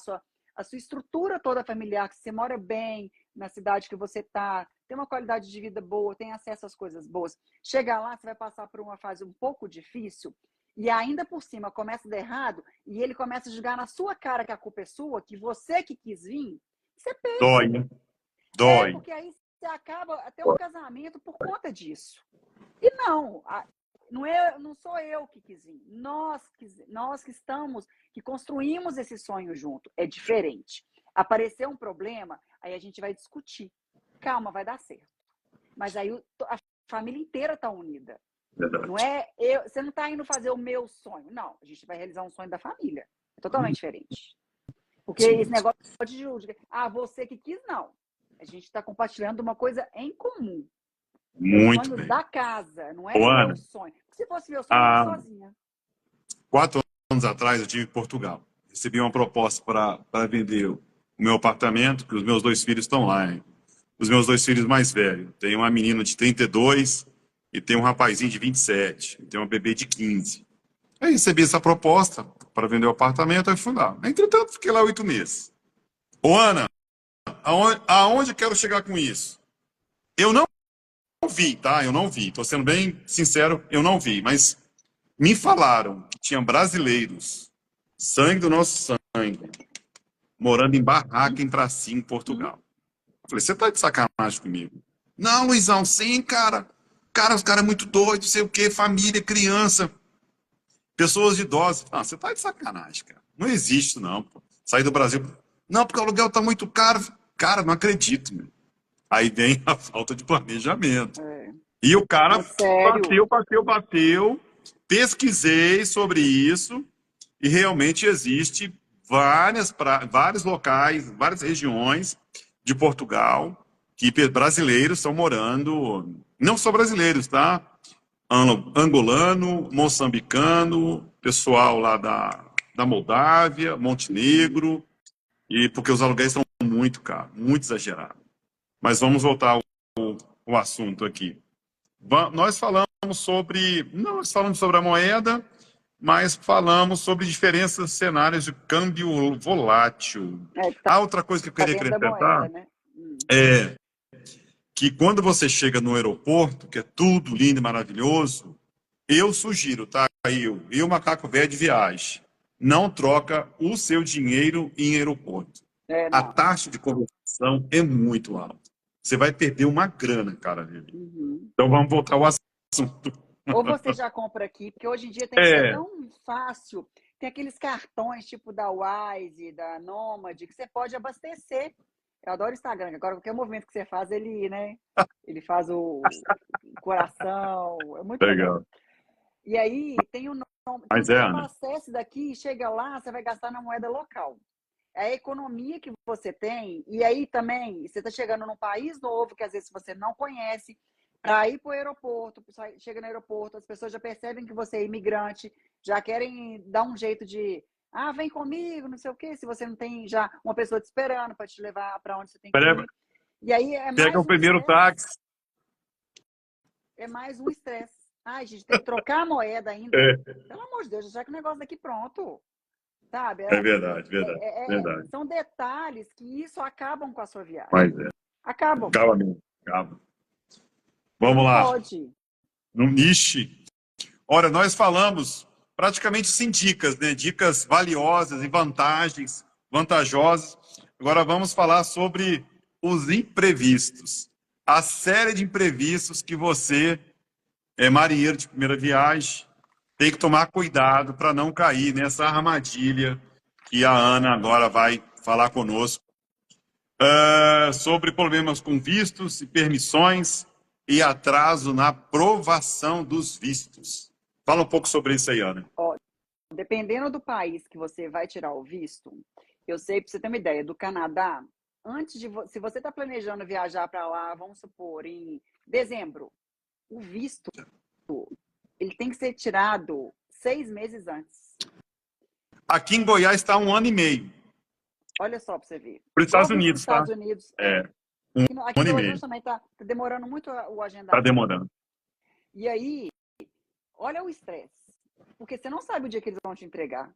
a sua estrutura toda familiar, que você mora bem na cidade que você está, tem uma qualidade de vida boa, tem acesso às coisas boas. Chegar lá, você vai passar por uma fase um pouco difícil, e ainda por cima começa a dar errado, e ele começa a jogar na sua cara que a culpa é sua, que você que quis vir, você perde. Dói, né? Dói. Porque aí você acaba até um casamento por conta disso. E não sou eu que quis vir. Nós que estamos, que construímos esse sonho junto. É diferente. Aparecer um problema, aí a gente vai discutir. Calma, vai dar certo. Mas aí a família inteira está unida. Verdade. Não é você não está indo fazer o meu sonho. Não, a gente vai realizar um sonho da família. É totalmente diferente. Porque esse negócio de você que quis, não. A gente está compartilhando uma coisa em comum. Muito o sonho bem. da casa, não é o meu sonho. Se fosse meu sonho, eu ia sozinha. 4 anos atrás, eu estive em Portugal. Recebi uma proposta para vender o meu apartamento, que os meus 2 filhos estão lá, hein? Os meus 2 filhos mais velhos. Tem uma menina de 32 e tem um rapazinho de 27. E tem uma bebê de 15. Aí recebi essa proposta para vender o apartamento, aí fui lá. Entretanto, fiquei lá 8 meses. Ô, Ana, aonde eu quero chegar com isso? Eu não vi, tá? Eu não vi. Tô sendo bem sincero, eu não vi. Mas me falaram que tinham brasileiros, sangue do nosso sangue, morando em barraca em Pracinha, em Portugal. Eu falei, você tá de sacanagem comigo? Não, Luizão, sim, cara. Cara, os caras é muito doidos, sei o quê, família, criança, pessoas idosas. Ah, você tá de sacanagem, cara. Não existe isso, não, pô. Sair do Brasil. Não, porque o aluguel tá muito caro. Cara, não acredito, meu. Aí vem a falta de planejamento. É. E o cara É sério. bateu. Pesquisei sobre isso e realmente existe vários locais, várias regiões de Portugal que brasileiros estão morando, não só brasileiros, tá? Angolano, moçambicano, pessoal lá da Moldávia, Montenegro, e porque os aluguéis estão muito caros, muito exagerados. Mas vamos voltar ao assunto aqui. Nós falamos sobre a moeda, mas falamos sobre diferenças cenários de câmbio volátil. É, A outra coisa que eu tá queria dentro da moeda, acrescentar né? é que quando você chega no aeroporto, que é tudo lindo e maravilhoso, eu sugiro, tá? Eu, macaco velho de viagem, não troca o seu dinheiro em aeroporto. É, A não. taxa de conversão é muito alta. Você vai perder uma grana, cara. Uhum. Então vamos voltar ao assunto. Ou você já compra aqui, porque hoje em dia é É, tão fácil. Tem aqueles cartões tipo da Wise, da Nomad, que você pode abastecer. Eu adoro o Instagram, que agora qualquer movimento que você faz, né? Ele faz o coração. É muito legal. legal. E aí tem o nome. Então Mas você Ana, abastece daqui, chega lá, você vai gastar na moeda local. É a economia que você tem, e aí também você está chegando num país novo que às vezes você não conhece, para ir para o aeroporto, chega no aeroporto, as pessoas já percebem que você é imigrante, já querem dar um jeito de, vem comigo, não sei o quê, se você não tem já uma pessoa te esperando para te levar para onde você tem que ir. E aí é pega mais o um primeiro estresse, táxi. é mais um estresse. Ai, gente, tem que trocar a moeda ainda. É, Pelo amor de Deus, já que o negócio daqui pronto, sabe? é verdade, verdade, verdade. São detalhes que isso acabam com a sua viagem. Mas é. Acabam. Calma, mesmo. Calma. E Vamos não lá. pode. No niche. Olha, nós falamos praticamente sem dicas, né? Dicas valiosas e vantajosas. Agora vamos falar sobre os imprevistos. A série de imprevistos que você, marinheiro de primeira viagem, tem que tomar cuidado para não cair nessa armadilha que a Ana agora vai falar conosco. Sobre problemas com vistos e permissões e atraso na aprovação dos vistos. Fala um pouco sobre isso aí, Ana. Ó, dependendo do país que você vai tirar o visto, eu sei, para você ter uma ideia, do Canadá, se você está planejando viajar para lá, vamos supor, em dezembro, o visto, ele tem que ser tirado 6 meses antes. Aqui em Goiás está 1 ano e meio. Olha só para você ver. Para os Igual Estados o visto dos Unidos, tá? Estados Unidos É, é. um Aqui ano e no Brasil meio. também está demorando muito o Está agendamento. demorando. E aí, olha o estresse. Porque você não sabe o dia que eles vão te entregar.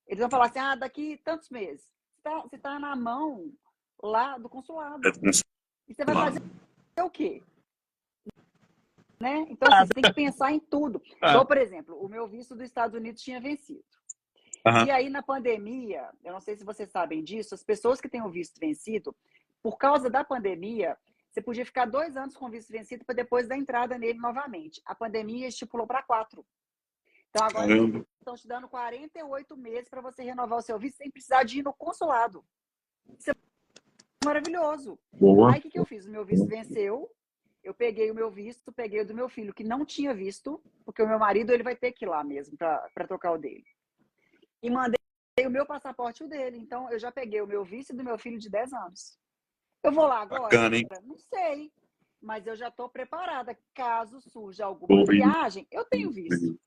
Eles vão falar assim, daqui tantos meses. Você tá na mão lá do consulado. E você vai fazer o quê? Né? Então, assim, você tem que pensar em tudo. Igual, por exemplo, o meu visto dos Estados Unidos tinha vencido. E aí, na pandemia, eu não sei se vocês sabem disso, as pessoas que têm o visto vencido, por causa da pandemia, você podia ficar 2 anos com o visto vencido para depois dar entrada nele novamente. A pandemia estipulou para 4. Então, agora eles estão te dando 48 meses para você renovar o seu visto sem precisar de ir no consulado. Isso é maravilhoso. Boa. Aí, o que eu fiz? O meu visto venceu, eu peguei o meu visto, peguei o do meu filho, que não tinha visto, porque o meu marido ele vai ter que ir lá mesmo para trocar o dele. E mandei o meu passaporte e o dele. Então, eu já peguei o meu visto e do meu filho de 10 anos. Eu vou lá agora? Bacana, hein? Não sei. Mas eu já estou preparada. Caso surja alguma Boa. viagem, eu tenho visto.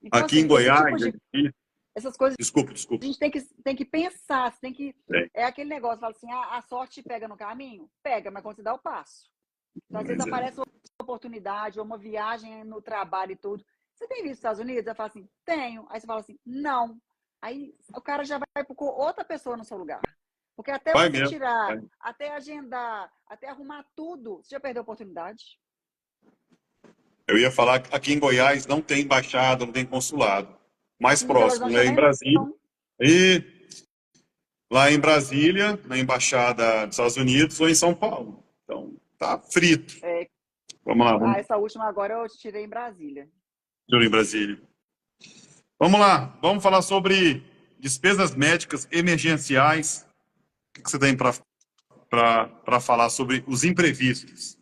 Então, Aqui assim, em Goiás, esse tipo de... Essas coisas Desculpa, a desculpa. gente tem que pensar, você tem que. É, É aquele negócio, fala assim, a sorte pega no caminho? Pega, mas quando você dá o passo. Então, às vezes mas é. aparece uma oportunidade, ou uma viagem no trabalho e tudo. Você tem visto os Estados Unidos? Eu falo assim, tenho. Aí você fala assim, não. Aí o cara já vai procurar outra pessoa no seu lugar. Porque até Vai você mesmo. tirar, Vai. até agendar, até arrumar tudo, você já perdeu a oportunidade. Eu ia falar que aqui em Goiás não tem embaixada, não tem consulado. Mais Em Belo próximo Horizonte é em também Brasília. não. E lá em Brasília, na embaixada dos Estados Unidos ou em São Paulo. Então, tá frito. É, Vamos lá, vamos essa última agora eu tirei em Brasília. em Brasília. Vamos lá, vamos falar sobre despesas médicas emergenciais. O que você tem para falar sobre os imprevistos?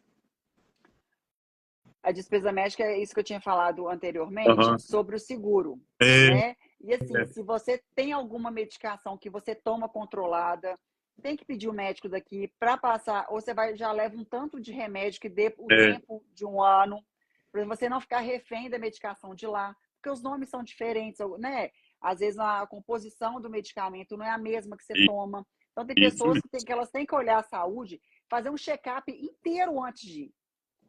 A despesa médica é isso que eu tinha falado anteriormente Aham. sobre o seguro, É, né? E assim, é, se você tem alguma medicação que você toma controlada, tem que pedir o médico daqui para passar, ou você vai já leva um tanto de remédio que dê o é, tempo de um ano, para você não ficar refém da medicação de lá, porque os nomes são diferentes, né? Às vezes a composição do medicamento não é a mesma que você toma. Então tem isso pessoas mesmo. que elas têm que olhar a saúde, fazer um check-up inteiro antes de ir,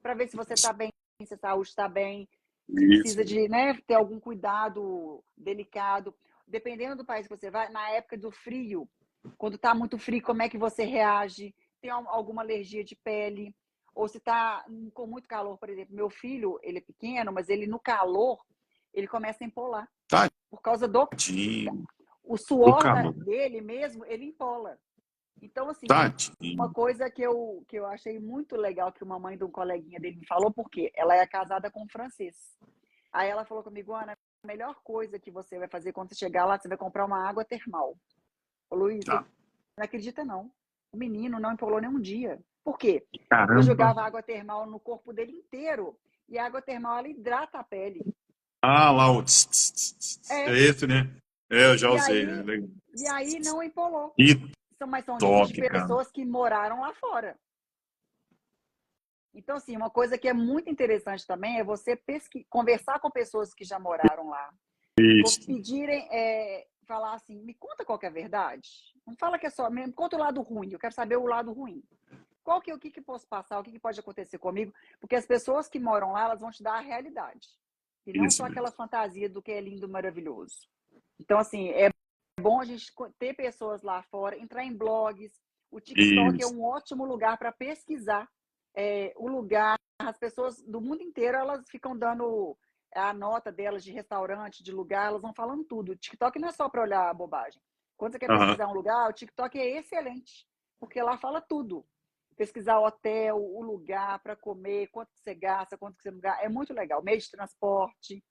para ver se você está bem, se a saúde está bem, se Isso precisa mesmo. de, né, ter algum cuidado delicado. Dependendo do país que você vai, na época do frio, quando está muito frio, como é que você reage? Tem alguma alergia de pele? Ou se está com muito calor, por exemplo, meu filho, ele é pequeno, mas ele no calor, ele começa a empolar. Por causa do Tadinho o do suor calor. dele mesmo, ele empola. Então, assim, uma Tadinho. coisa que eu achei muito legal que uma mãe de um coleguinha dele me falou, porque ela é casada com um francês. Aí ela falou comigo, Ana, a melhor coisa que você vai fazer quando você chegar lá, você vai comprar uma água termal. Ô, Luiz, você Tá. não acredita, não. O menino não empolou nem um dia. Por quê? Eu Caramba. jogava água termal no corpo dele inteiro. E a água termal, ela hidrata a pele. Ah, lá o tss, tss, tss, tss. É É. esse, né? É, eu já E usei, né? aí, Legal. e aí não empolou. Que Mas são dicas de toque, cara. pessoas que moraram lá fora. Então, assim, uma coisa que é muito interessante também é você conversar com pessoas que já moraram lá. Isso. Pedirem, falar assim, me conta qual que é a verdade. Não fala que é só, me conta o lado ruim, eu quero saber o lado ruim. O que posso passar, o que pode acontecer comigo? Porque as pessoas que moram lá, elas vão te dar a realidade. E não Isso só aquela mesmo. fantasia do que é lindo, maravilhoso. Então, assim, é bom a gente ter pessoas lá fora, entrar em blogs. O TikTok é Isso. um ótimo lugar para pesquisar o lugar. As pessoas do mundo inteiro, elas ficam dando a nota delas de restaurante, de lugar, elas vão falando tudo. O TikTok não é só para olhar bobagem. Quando você quer Aham. pesquisar um lugar, o TikTok é excelente, porque lá fala tudo. Pesquisar o hotel, o lugar para comer, quanto você gasta, quanto você não gasta. É muito legal. Meio de transporte.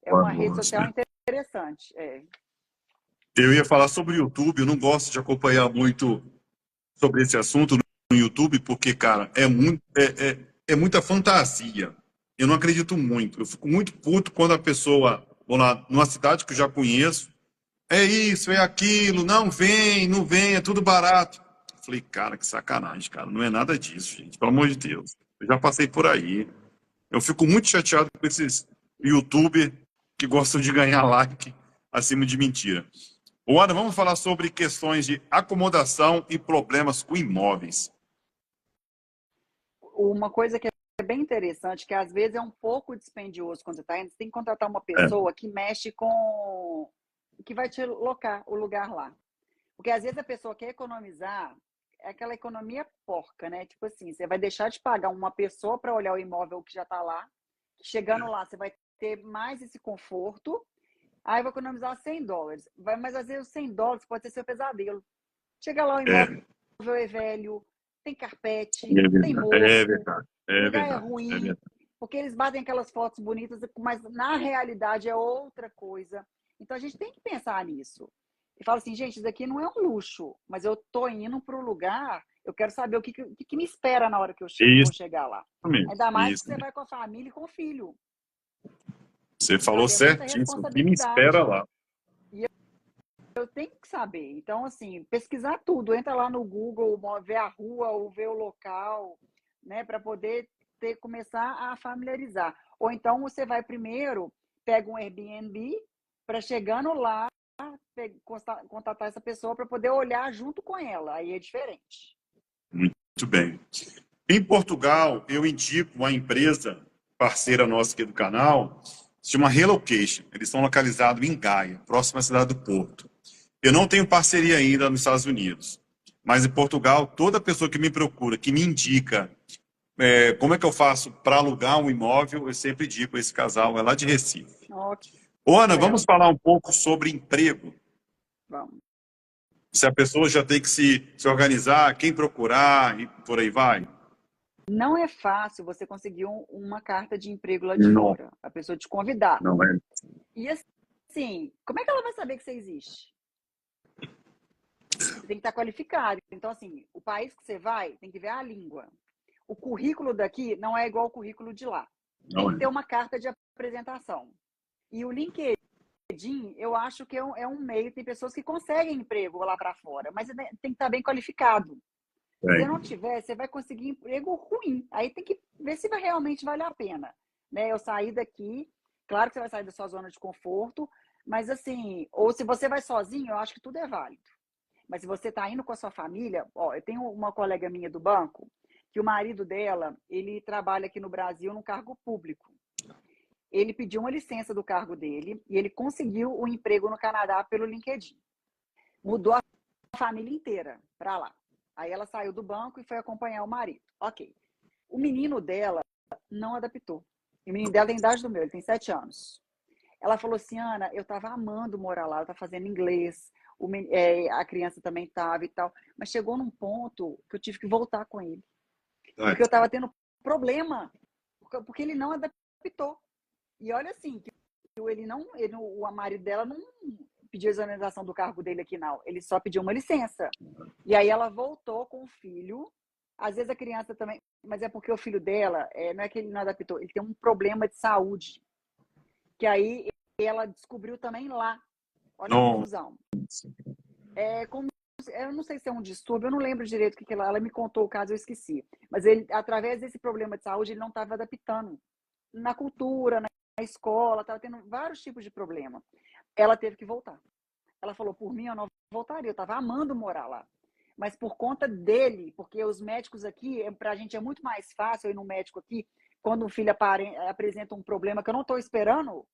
É uma rede Vamos, social né? interessante. Eu ia falar sobre o YouTube, eu não gosto de acompanhar muito sobre esse assunto no YouTube, porque, cara, é muita fantasia. Eu não acredito muito. Eu fico muito puto quando a pessoa, vou lá, numa cidade que eu já conheço, é isso, é aquilo, não vem, não vem, é tudo barato. Eu falei, cara, que sacanagem, cara, não é nada disso, gente, pelo amor de Deus. Eu já passei por aí. Eu fico muito chateado com esses YouTubers que gostam de ganhar like acima de mentira. Ô, Ana, vamos falar sobre questões de acomodação e problemas com imóveis. Uma coisa que é bem interessante, que às vezes é um pouco dispendioso quando você está indo, você tem que contratar uma É, pessoa que mexe com. Que vai te locar o lugar lá. Porque às vezes a pessoa quer economizar, é aquela economia porca, né? Tipo assim, você vai deixar de pagar uma pessoa para olhar o imóvel que já está lá, chegando lá, você vai ter mais esse conforto, aí vai economizar US$ 100. Mas às vezes os US$ 100 pode ser seu pesadelo. Chega lá, o imóvel é, é velho, tem carpete, é tem verdade, é mofo, verdade, o é lugar é verdade, é ruim, verdade. porque eles batem aquelas fotos bonitas, mas na realidade é outra coisa. Então a gente tem que pensar nisso. E fala assim, gente, isso daqui não é um luxo, mas eu tô indo para o lugar, eu quero saber o que me espera na hora que eu vou Isso chegar lá. mesmo, Ainda mais que isso você mesmo. vai com a família e com o filho. Você falou Sabe? É muita certíssimo. O que me espera responsabilidade. lá? E eu tenho que saber. Então, assim, pesquisar tudo. Entra lá no Google, ver a rua ou ver o local, né? Para poder começar a familiarizar. Ou então você vai primeiro, pega um Airbnb, para chegando lá, contatar essa pessoa para poder olhar junto com ela. Aí é diferente. Muito bem. Em Portugal, eu indico uma empresa parceira nossa aqui do canal, se chama Relocation. Eles estão localizados em Gaia, próxima à cidade do Porto. Eu não tenho parceria ainda nos Estados Unidos, mas em Portugal, toda pessoa que me procura, que me indica como é que eu faço para alugar um imóvel, eu sempre digo, esse casal é lá de Recife. Ok, Ô, Ana, vamos legal. falar um pouco sobre emprego. Vamos. Se a pessoa já tem que se organizar, quem procurar e por aí vai. Não é fácil você conseguir uma carta de emprego lá de Não, fora. A pessoa te convidar. não é. E assim, como é que ela vai saber que você existe? Você tem que estar qualificado. Então, assim, o país que você vai tem que ver a língua. O currículo daqui não é igual ao currículo de lá. Tem Não que é. ter uma carta de apresentação. E o LinkedIn, eu acho que é um meio. Tem pessoas que conseguem emprego lá para fora, mas tem que estar bem qualificado. Se não tiver, você vai conseguir emprego ruim. Aí tem que ver se vai realmente valer a pena. Né? Eu saí daqui, claro que você vai sair da sua zona de conforto, mas assim, ou se você vai sozinho, eu acho que tudo é válido. Mas se você está indo com a sua família, ó, eu tenho uma colega minha do banco, que o marido dela, ele trabalha aqui no Brasil num cargo público. Ele pediu uma licença do cargo dele e ele conseguiu um emprego no Canadá pelo LinkedIn. Mudou a família inteira para lá. Aí ela saiu do banco e foi acompanhar o marido. Ok. O menino dela não adaptou. O menino dela tem a idade do meu, ele tem 7 anos. Ela falou assim, Ana, eu estava amando morar lá, eu estava fazendo inglês, a criança também estava e tal, mas chegou num ponto que eu tive que voltar com ele, porque eu estava tendo problema, porque ele não adaptou. E olha assim, que o marido dela não pediu a exoneração do cargo dele aqui, não. Ele só pediu uma licença. E aí ela voltou com o filho. Às vezes a criança também, mas é porque o filho dela, não é que ele não adaptou, ele tem um problema de saúde. Que aí ela descobriu também lá. Olha a Não. confusão. Eu não sei se é um distúrbio, eu não lembro direito o que ela me contou o caso, eu esqueci. Mas ele, através desse problema de saúde, ele não estava adaptando na cultura, na escola, estava tendo vários tipos de problema. Ela teve que voltar. Ela falou, por mim eu não voltaria, eu estava amando morar lá. Mas por conta dele, porque os médicos aqui, para a gente é muito mais fácil ir no médico aqui, quando um filho apresenta um problema que eu não estou esperando,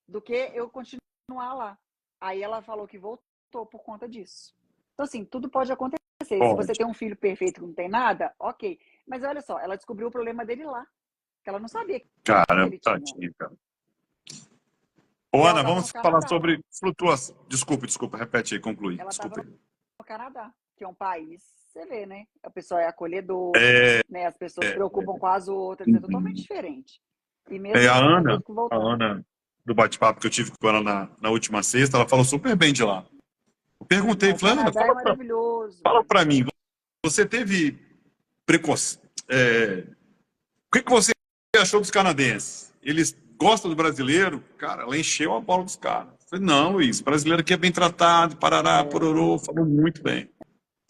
do que eu continuar lá. Aí ela falou que voltou por conta disso. Então, assim, tudo pode acontecer. Se você Pode. tem um filho perfeito que não tem nada, ok. Mas olha só, ela descobriu o problema dele lá, que ela não sabia que Caramba, ele tinha. tadinho, cara. Ô, E ela Ana, estava no vamos falar Canadá. sobre flutuação. Desculpa, repete aí, conclui. Ela estava Desculpa aí. no Canadá, que é um país, você vê, né? A pessoa é acolhedor, É, né? As pessoas se preocupam com as outras, é totalmente uhum. diferente. E mesmo A assim, ela Ana, teve que voltar. do bate-papo que eu tive com ela na última sexta, ela falou super bem de lá. Eu perguntei, Não, o falei, Ana, Canadá é maravilhoso. fala pra mim, você teve preconceito? O que você achou dos canadenses? Eles gostam do brasileiro? Cara, ela encheu a bola dos caras. Eu falei, não, Luiz, brasileiro aqui é bem tratado, parará, É, pororô, falou muito bem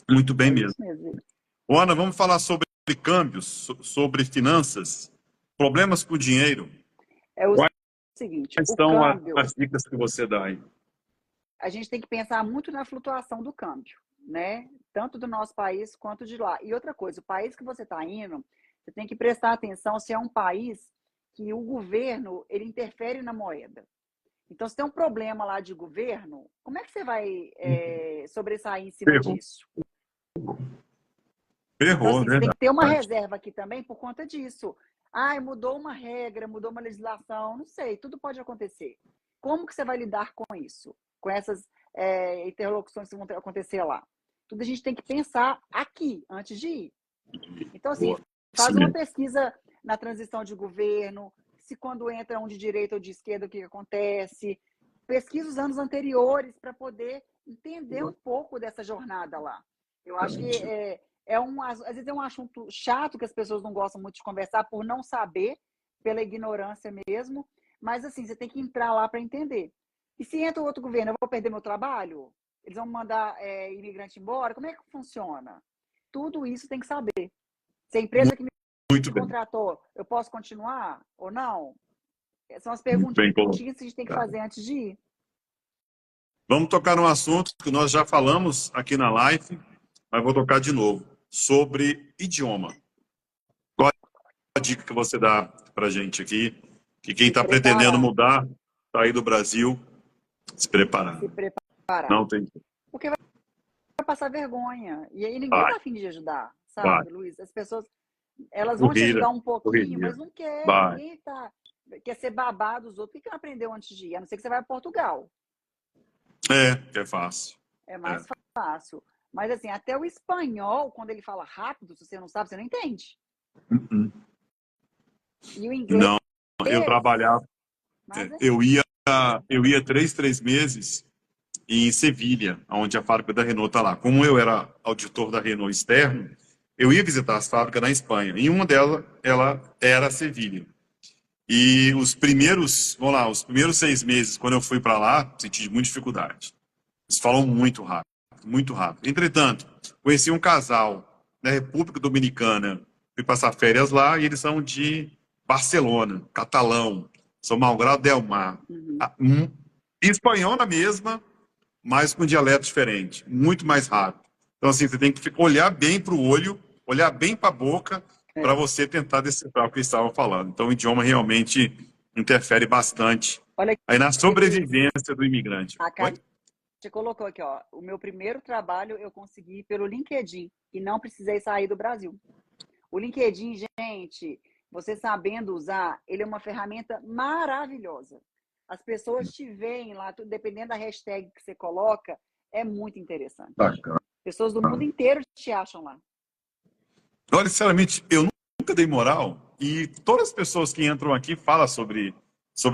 é mesmo. isso mesmo. Ô, Ana, vamos falar sobre câmbios, sobre finanças, problemas com o dinheiro. É o Quais seguinte, o são câmbio, as dicas que você dá aí? a gente tem que pensar muito na flutuação do câmbio, né? Tanto do nosso país quanto de lá. E outra coisa, o país que você está indo, você tem que prestar atenção se é um país que o governo ele interfere na moeda. Então, se tem um problema lá de governo, como é que você vai sobressair em cima Ferrou, disso? Então, ferrou, assim, você tem que ter uma verdade. reserva aqui também por conta disso. Ah, mudou uma regra, mudou uma legislação, não sei, tudo pode acontecer. Como que você vai lidar com isso? Com essas interlocuções que vão acontecer lá? Tudo a gente tem que pensar aqui, antes de ir. Então, assim, Boa. Isso faz uma mesmo. pesquisa na transição de governo, se quando entra um de direita ou de esquerda, o que acontece. Pesquisa os anos anteriores para poder entender um pouco dessa jornada lá. Eu acho que às vezes é um assunto chato que as pessoas não gostam muito de conversar por não saber, pela ignorância mesmo, mas assim, você tem que entrar lá para entender. E se entra outro governo, eu vou perder meu trabalho? Eles vão mandar imigrante embora? Como é que funciona? Tudo isso tem que saber. Se a empresa que me Muito bem, contratou, eu posso continuar ou não? São as muito perguntinhas bem que a gente tem que colocado. fazer antes de ir. Vamos tocar num assunto que nós já falamos aqui na live, mas vou tocar de novo, sobre idioma. Qual é a dica que você dá para a gente aqui? Que quem Se está pretendendo preparar, mudar, sair do Brasil, se preparar. se preparar. Não tem. Porque vai passar vergonha. E aí ninguém Vai, tá a fim de ajudar, vai. sabe, Luiz? As pessoas, elas vão te Corrida, ajudar um pouquinho, correria. mas não quer. Vai. Ninguém quer ser babado dos outros. Por que não aprendeu antes de ir? A não ser que você vai a Portugal. Que é fácil. É mais fácil. Mas assim, até o espanhol, quando ele fala rápido, se você não sabe, você não entende. Uh-uh. E o inglês, Não, eu trabalhava, mas eu ia 3 meses em Sevilha, onde a fábrica da Renault está lá. Como eu era auditor da Renault externo, eu ia visitar as fábricas na Espanha. E uma delas, ela era Sevilha. E os primeiros 6 meses, quando eu fui para lá, senti muita dificuldade. Eles falam muito rápido, muito rápido. Entretanto, conheci um casal na República Dominicana, fui passar férias lá, e eles são de Barcelona, catalão, São Malgrado del Mar. Espanhol na mesma, mas com dialeto diferente, muito mais rápido. Então, assim, você tem que olhar bem para o olho, olhar bem para a boca, para você tentar decifrar o que eles estavam falando. Então, o idioma realmente interfere bastante olha aí na aqui, Luiz, sobrevivência do imigrante. a Kátia colocou aqui, ó, o meu primeiro trabalho eu consegui pelo LinkedIn e não precisei sair do Brasil. O LinkedIn, gente, você sabendo usar, ele é uma ferramenta maravilhosa. As pessoas te veem lá, dependendo da hashtag que você coloca, é muito interessante. Bacana. Pessoas do mundo inteiro te acham lá. Olha, sinceramente, eu nunca dei moral e todas as pessoas que entram aqui falam sobre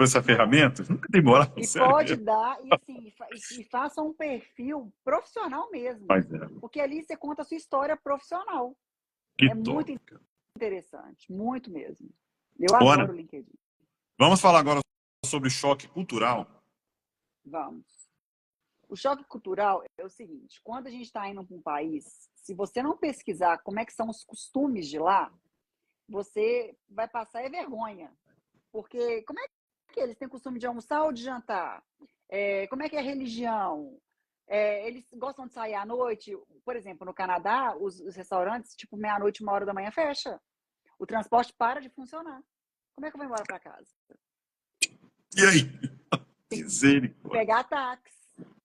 essa ferramenta, nunca dei moral, E sério pode mesmo. dar, e assim, e faça um perfil profissional mesmo. Mas Porque ali você conta a sua história profissional. que É muito top. interessante, muito mesmo. Eu Ana, adoro o LinkedIn. vamos falar agora sobre choque cultural. Vamos. O choque cultural é o seguinte, quando a gente está indo para um país, se você não pesquisar como é que são os costumes de lá, você vai passar vergonha. Porque como é que eles têm costume de almoçar ou de jantar? Como é que é a religião? Eles gostam de sair à noite? Por exemplo, no Canadá, os restaurantes, tipo, meia-noite, 1 hora da manhã, fecha. O transporte para de funcionar. Como é que eu vou embora para casa? E aí? Misericórdia. Pegar táxi,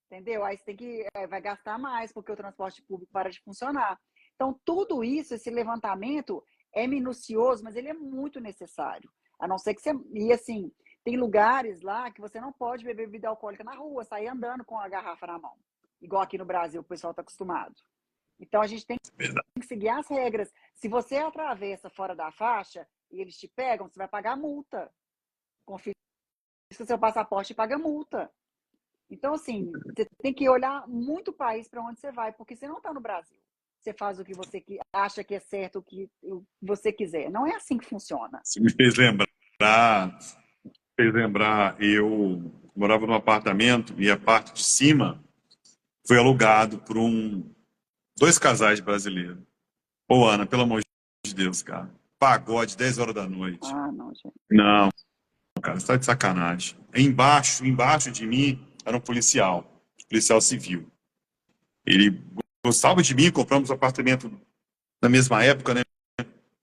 entendeu? Aí você tem que vai gastar mais porque o transporte público para de funcionar. Então, tudo isso, esse levantamento é minucioso, mas ele é muito necessário. A não ser que você... E assim, tem lugares lá que você não pode beber bebida alcoólica na rua, sair andando com a garrafa na mão. Igual aqui no Brasil, o pessoal está acostumado. Então, a gente tem que seguir as regras. Se você atravessa fora da faixa e eles te pegam, você vai pagar multa. Confisca o seu passaporte e paga multa. Então, assim, você tem que olhar muito o país para onde você vai, porque você não está no Brasil. Você faz o que você acha que é certo, o que você quiser. Não é assim que funciona. Você me fez lembrar, eu morava num apartamento e a parte de cima foi alugado por dois casais brasileiros. Ô, Ana, pelo amor de Deus, cara. Pagode, 10 horas da noite. Ah, não, gente. Não, cara, você tá de sacanagem. Embaixo de mim era um policial civil. Ele gostava de mim, compramos um apartamento na mesma época, né?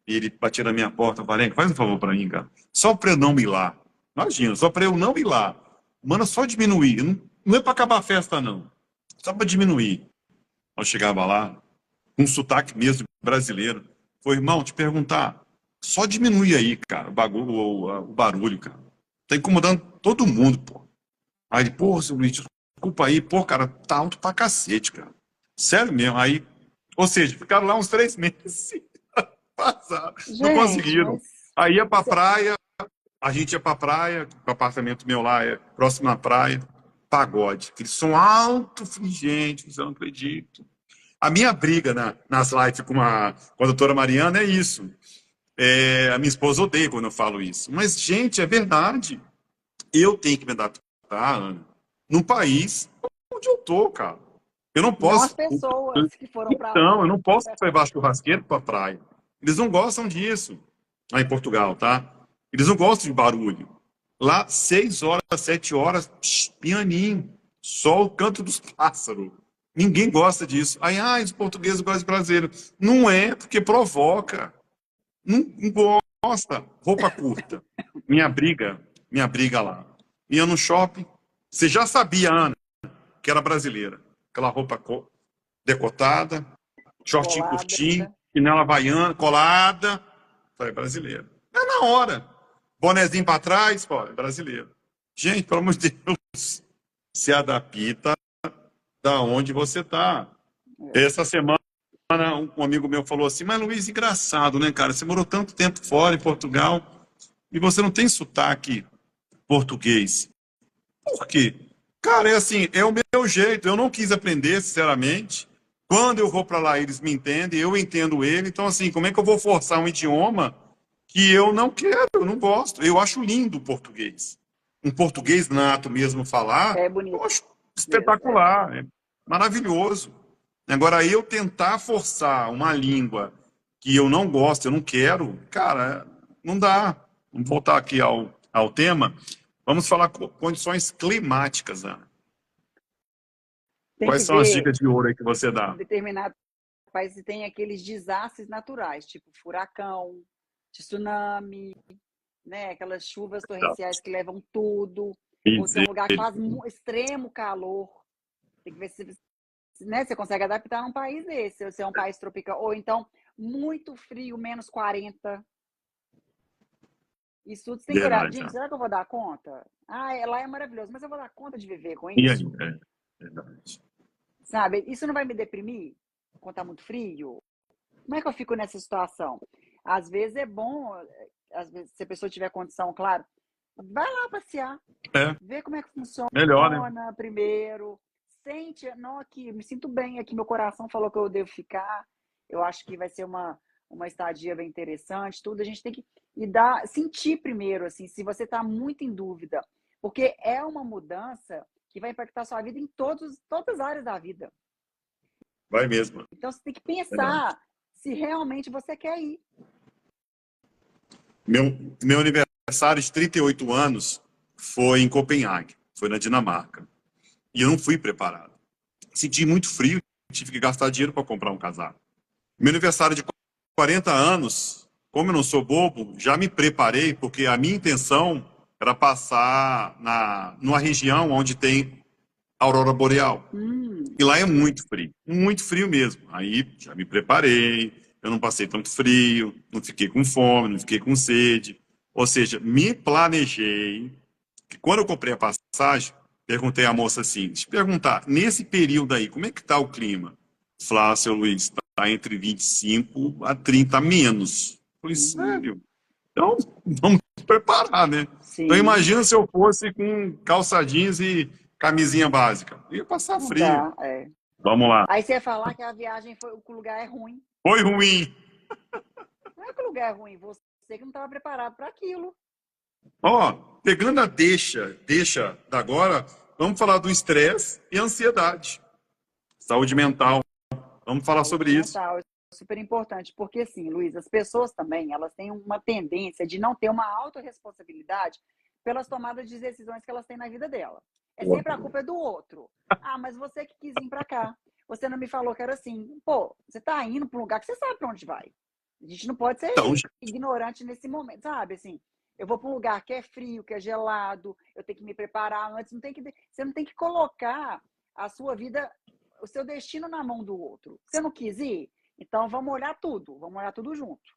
E ele batia na minha porta, Valenca, faz um favor pra mim, cara. Só pra eu não ir lá. Imagina, só pra eu não ir lá. Mano, só diminuir. Não é pra acabar a festa, não. Só pra diminuir. Eu chegava lá, com um sotaque mesmo brasileiro. Foi, irmão, te perguntar, só diminuir aí, cara, o barulho, cara. Tá incomodando todo mundo, pô. Aí ele, pô, seu Luiz, desculpa aí, pô, cara, tá alto pra cacete, cara. Sério mesmo. Aí, ou seja, ficaram lá uns 3 meses. Passaram, não Gente, conseguiram. mas... Aí ia pra praia, a gente ia pra praia, o apartamento meu lá é próximo à praia, pagode. Aquele som alto, falei, gente, eu não acredito. A minha briga nas lives com a doutora Mariana é isso. A minha esposa odeia quando eu falo isso. Mas, gente, é verdade. Eu tenho que me adaptar, Ana, num país onde eu tô, cara. Eu não Não as posso. pessoas que foram para Então, lá. eu não posso levar churrasqueiro pra praia. Eles não gostam disso. Lá em Portugal, tá? Eles não gostam de barulho. Lá, 6 horas, 7 horas, pianinho. Só o canto dos pássaros. Ninguém gosta disso. Aí, os portugueses gostam de brasileiro. Não é, porque provoca. Não gosta. Roupa curta. Minha briga lá. Ia no shopping. Você já sabia, Ana, que era brasileira. Aquela roupa decotada, shortinho curtinho, Colada. chinela havaiana, colada. Falei, brasileira. É na hora. Bonezinho pra trás, pô, é brasileiro. Gente, pelo amor de Deus, se adapta da onde você tá. É. Essa semana, um amigo meu falou assim, mas Luiz, engraçado, né, cara? Você morou tanto tempo fora, em Portugal, e você não tem sotaque português. Por quê? Cara, é assim, é o meu jeito. Eu não quis aprender, sinceramente. Quando eu vou para lá, eles me entendem, eu entendo ele. Então, assim, como é que eu vou forçar um idioma que eu não quero, eu não gosto? Eu acho lindo o português. Um português nato mesmo falar, É eu bonito acho mesmo. É. espetacular, é maravilhoso. Agora, eu tentar forçar uma língua que eu não gosto, eu não quero, cara, não dá. Vamos voltar aqui ao tema. Vamos falar condições climáticas, Ana. Tem Quais que são as ver, dicas de ouro aí que você em dá? determinados países tem aqueles desastres naturais, tipo furacão, tsunami, né? Aquelas chuvas torrenciais que levam tudo. Ou tem um lugar que faz extremo calor. Tem que ver se, né, você consegue adaptar num país desse, se é um país tropical. Ou então, muito frio, -40. Isso tudo você tem que olhar. Verdade, Gente, Ana. será que eu vou dar conta? Lá é maravilhoso, mas eu vou dar conta de viver com E aí? isso? É, verdade. Sabe? Isso não vai me deprimir? Quando tá muito frio? Como é que eu fico nessa situação? Às vezes é bom, às vezes, se a pessoa tiver condição, claro, vai lá passear, É, vê como é que funciona melhor, né? primeiro, sente, não, aqui, me sinto bem aqui, meu coração falou que eu devo ficar, eu acho que vai ser uma estadia bem interessante, tudo, a gente tem que sentir primeiro, assim, se você está muito em dúvida, porque é uma mudança que vai impactar a sua vida em todas as áreas da vida. Vai mesmo, Então você tem que verdade. pensar se realmente você quer ir. Meu aniversário de 38 anos foi em Copenhague, foi na Dinamarca. E eu não fui preparado. Senti muito frio, tive que gastar dinheiro para comprar um casaco. Meu aniversário de 40 anos, como eu não sou bobo, já me preparei, porque a minha intenção era passar numa região onde tem aurora boreal. Hum, E lá é muito frio mesmo. Aí já me preparei, eu não passei tanto frio, não fiquei com fome, não fiquei com sede. Ou seja, me planejei, que quando eu comprei a passagem, perguntei à moça assim, te perguntar, nesse período aí, como é que tá o clima? Falei, seu Luiz, tá entre 25 a 30 menos. Falei, uhum, sério? Então, vamos nos preparar, né? Então, sim, imagina se eu fosse com calça jeans e camisinha básica. Ia passar não frio. dá, é. Vamos lá. Aí você ia falar que a viagem foi, que o lugar é ruim. Foi ruim. Não é que o lugar é ruim, você que não estava preparado para aquilo. Ó, pegando a deixa da agora, vamos falar do estresse e ansiedade. Saúde mental. Vamos falar Saúde sobre isso. mental, é super importante, porque assim, Luiz, as pessoas também, elas têm uma tendência de não ter uma autorresponsabilidade pelas tomadas de decisões que elas têm na vida dela. É sempre a culpa é do outro. Ah, mas você que quis vir para cá. Você não me falou que era assim. Pô, você tá indo para um lugar que você sabe para onde vai. A gente não pode Então, ser ignorante nesse momento, sabe? Assim, eu vou para um lugar que é frio, que é gelado, eu tenho que me preparar antes, você não tem que colocar a sua vida, o seu destino na mão do outro. Você não quis ir? Então vamos olhar tudo junto.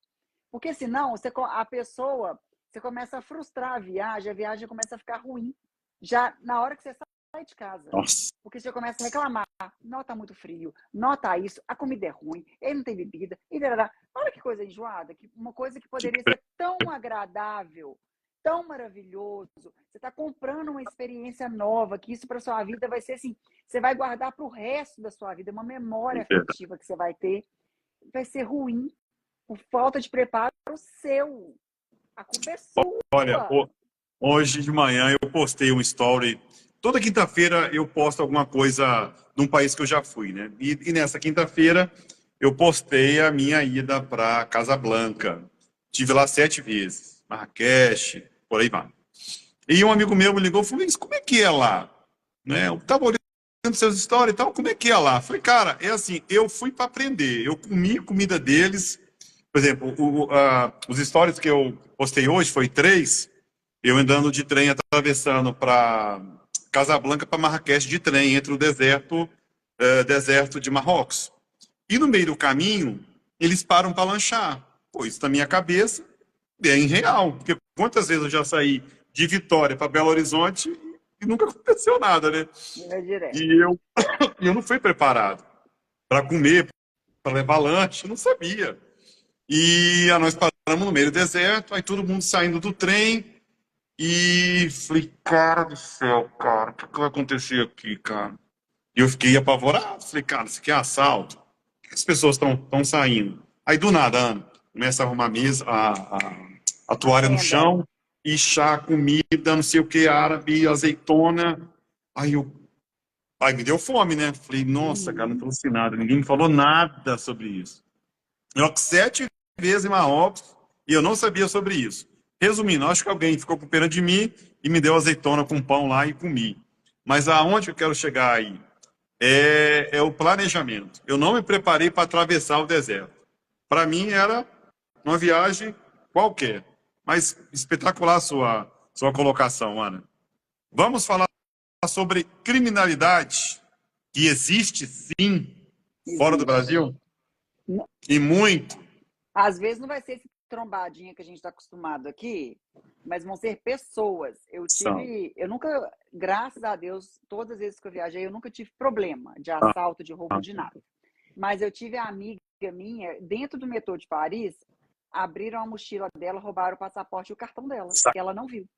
Porque senão a pessoa, você começa a frustrar a viagem começa a ficar ruim. Já na hora que você sai de casa. nossa, Porque você começa a reclamar. Não, tá muito frio. Não, tá isso. A comida é ruim. Ele não tem bebida. E dará. Olha que coisa enjoada. Uma coisa que que poderia ser tão agradável, tão maravilhoso. Você está comprando uma experiência nova, que isso para sua vida vai ser assim. Você vai guardar para o resto da sua vida, uma memória verdade. afetiva que você vai ter. Vai ser ruim por falta de preparo seu. A culpa é Olha, sua. hoje de manhã eu postei um story. Toda quinta-feira eu posto alguma coisa de um país que eu já fui, né? E nessa quinta-feira eu postei a minha ida para Casablanca. Tive lá 7 vezes. Marrakech, por aí vai. E um amigo meu me ligou e falou: Luiz, como é que é lá? né? Eu tava olhando seus stories e tal, como é que é lá? Falei, cara, é assim, eu fui para aprender, eu comi a comida deles. Por exemplo, os stories que eu postei hoje foi 3, eu andando de trem, atravessando para Casablanca para Marrakech de trem, entre o deserto de Marrocos. E no meio do caminho, eles param para lanchar. Pô, isso na minha cabeça é irreal, porque quantas vezes eu já saí de Vitória para Belo Horizonte e nunca aconteceu nada, né? É direto. E eu não fui preparado para comer, para levar lanche, eu não sabia. E nós paramos no meio do deserto, aí todo mundo saindo do trem, e falei, cara do céu, cara, o que vai acontecer aqui, cara? E eu fiquei apavorado, falei, cara, isso aqui é assalto. Por que as pessoas estão saindo? Aí do nada, Ana, começa a arrumar a mesa, a A toalha no tenda. chão, e chá, comida, não sei o que, árabe, azeitona. Aí eu Aí me deu fome, né? Falei, nossa, cara, não Uhum. trouxe nada. Ninguém me falou nada sobre isso. Eu 7 vezes em Marrocos e eu não sabia sobre isso. Resumindo, acho que alguém ficou com pena de mim e me deu azeitona com pão lá e comi. Mas aonde eu quero chegar aí? É o planejamento. Eu não me preparei para atravessar o deserto. Para mim era uma viagem qualquer. Mas espetacular a sua colocação, Ana. Vamos falar sobre criminalidade, que existe sim fora do Existe. Brasil, e muito. Às vezes não vai ser esse trombadinha que a gente está acostumado aqui, mas vão ser pessoas. São. Eu nunca, graças a Deus, todas as vezes que eu viajei, eu nunca tive problema de Ah, assalto, de roubo, de nada. Mas eu tive a amiga minha, dentro do metrô de Paris, abriram a mochila dela, roubaram o passaporte e o cartão dela, que ela não viu.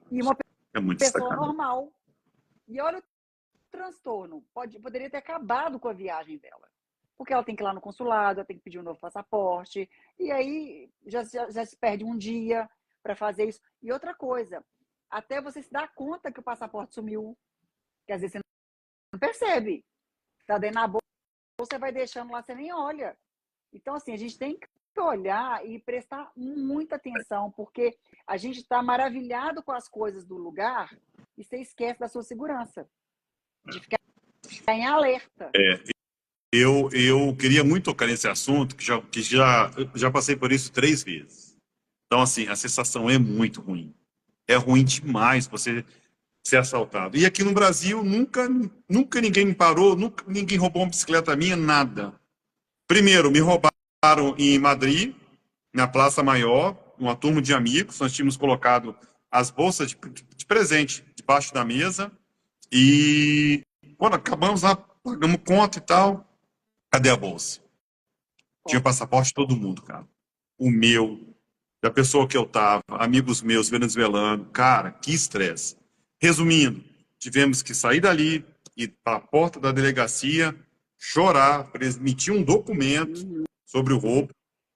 E uma é muito pessoa sacanagem. normal. E olha o transtorno. Poderia ter acabado com a viagem dela. Porque ela tem que ir lá no consulado, ela tem que pedir um novo passaporte. E aí já se perde um dia para fazer isso. E outra coisa, até você se dar conta que o passaporte sumiu, que às vezes você não percebe. Tá dentro da bolsa, você vai deixando lá, você nem olha. Então, assim, a gente tem que olhar e prestar muita atenção, porque a gente está maravilhado com as coisas do lugar e você esquece da sua segurança, de ficar em alerta. Eu queria muito tocar nesse assunto, que já passei por isso 3 vezes. Então, assim, a sensação é muito ruim. É ruim demais você ser assaltado. E aqui no Brasil, nunca ninguém me parou, nunca ninguém roubou uma bicicleta minha, nada. Primeiro, me roubaram em Madrid, na Praça Maior, uma turma de amigos. Nós tínhamos colocado as bolsas de presente debaixo da mesa. E quando acabamos lá, pagamos conta e tal. Cadê a bolsa? Tinha passaporte de todo mundo, cara. O meu, da pessoa que eu tava, amigos meus venezuelanos. Cara, que estresse. Resumindo, tivemos que sair dali, ir para a porta da delegacia, chorar, emitir um documento Uhum. sobre o roubo,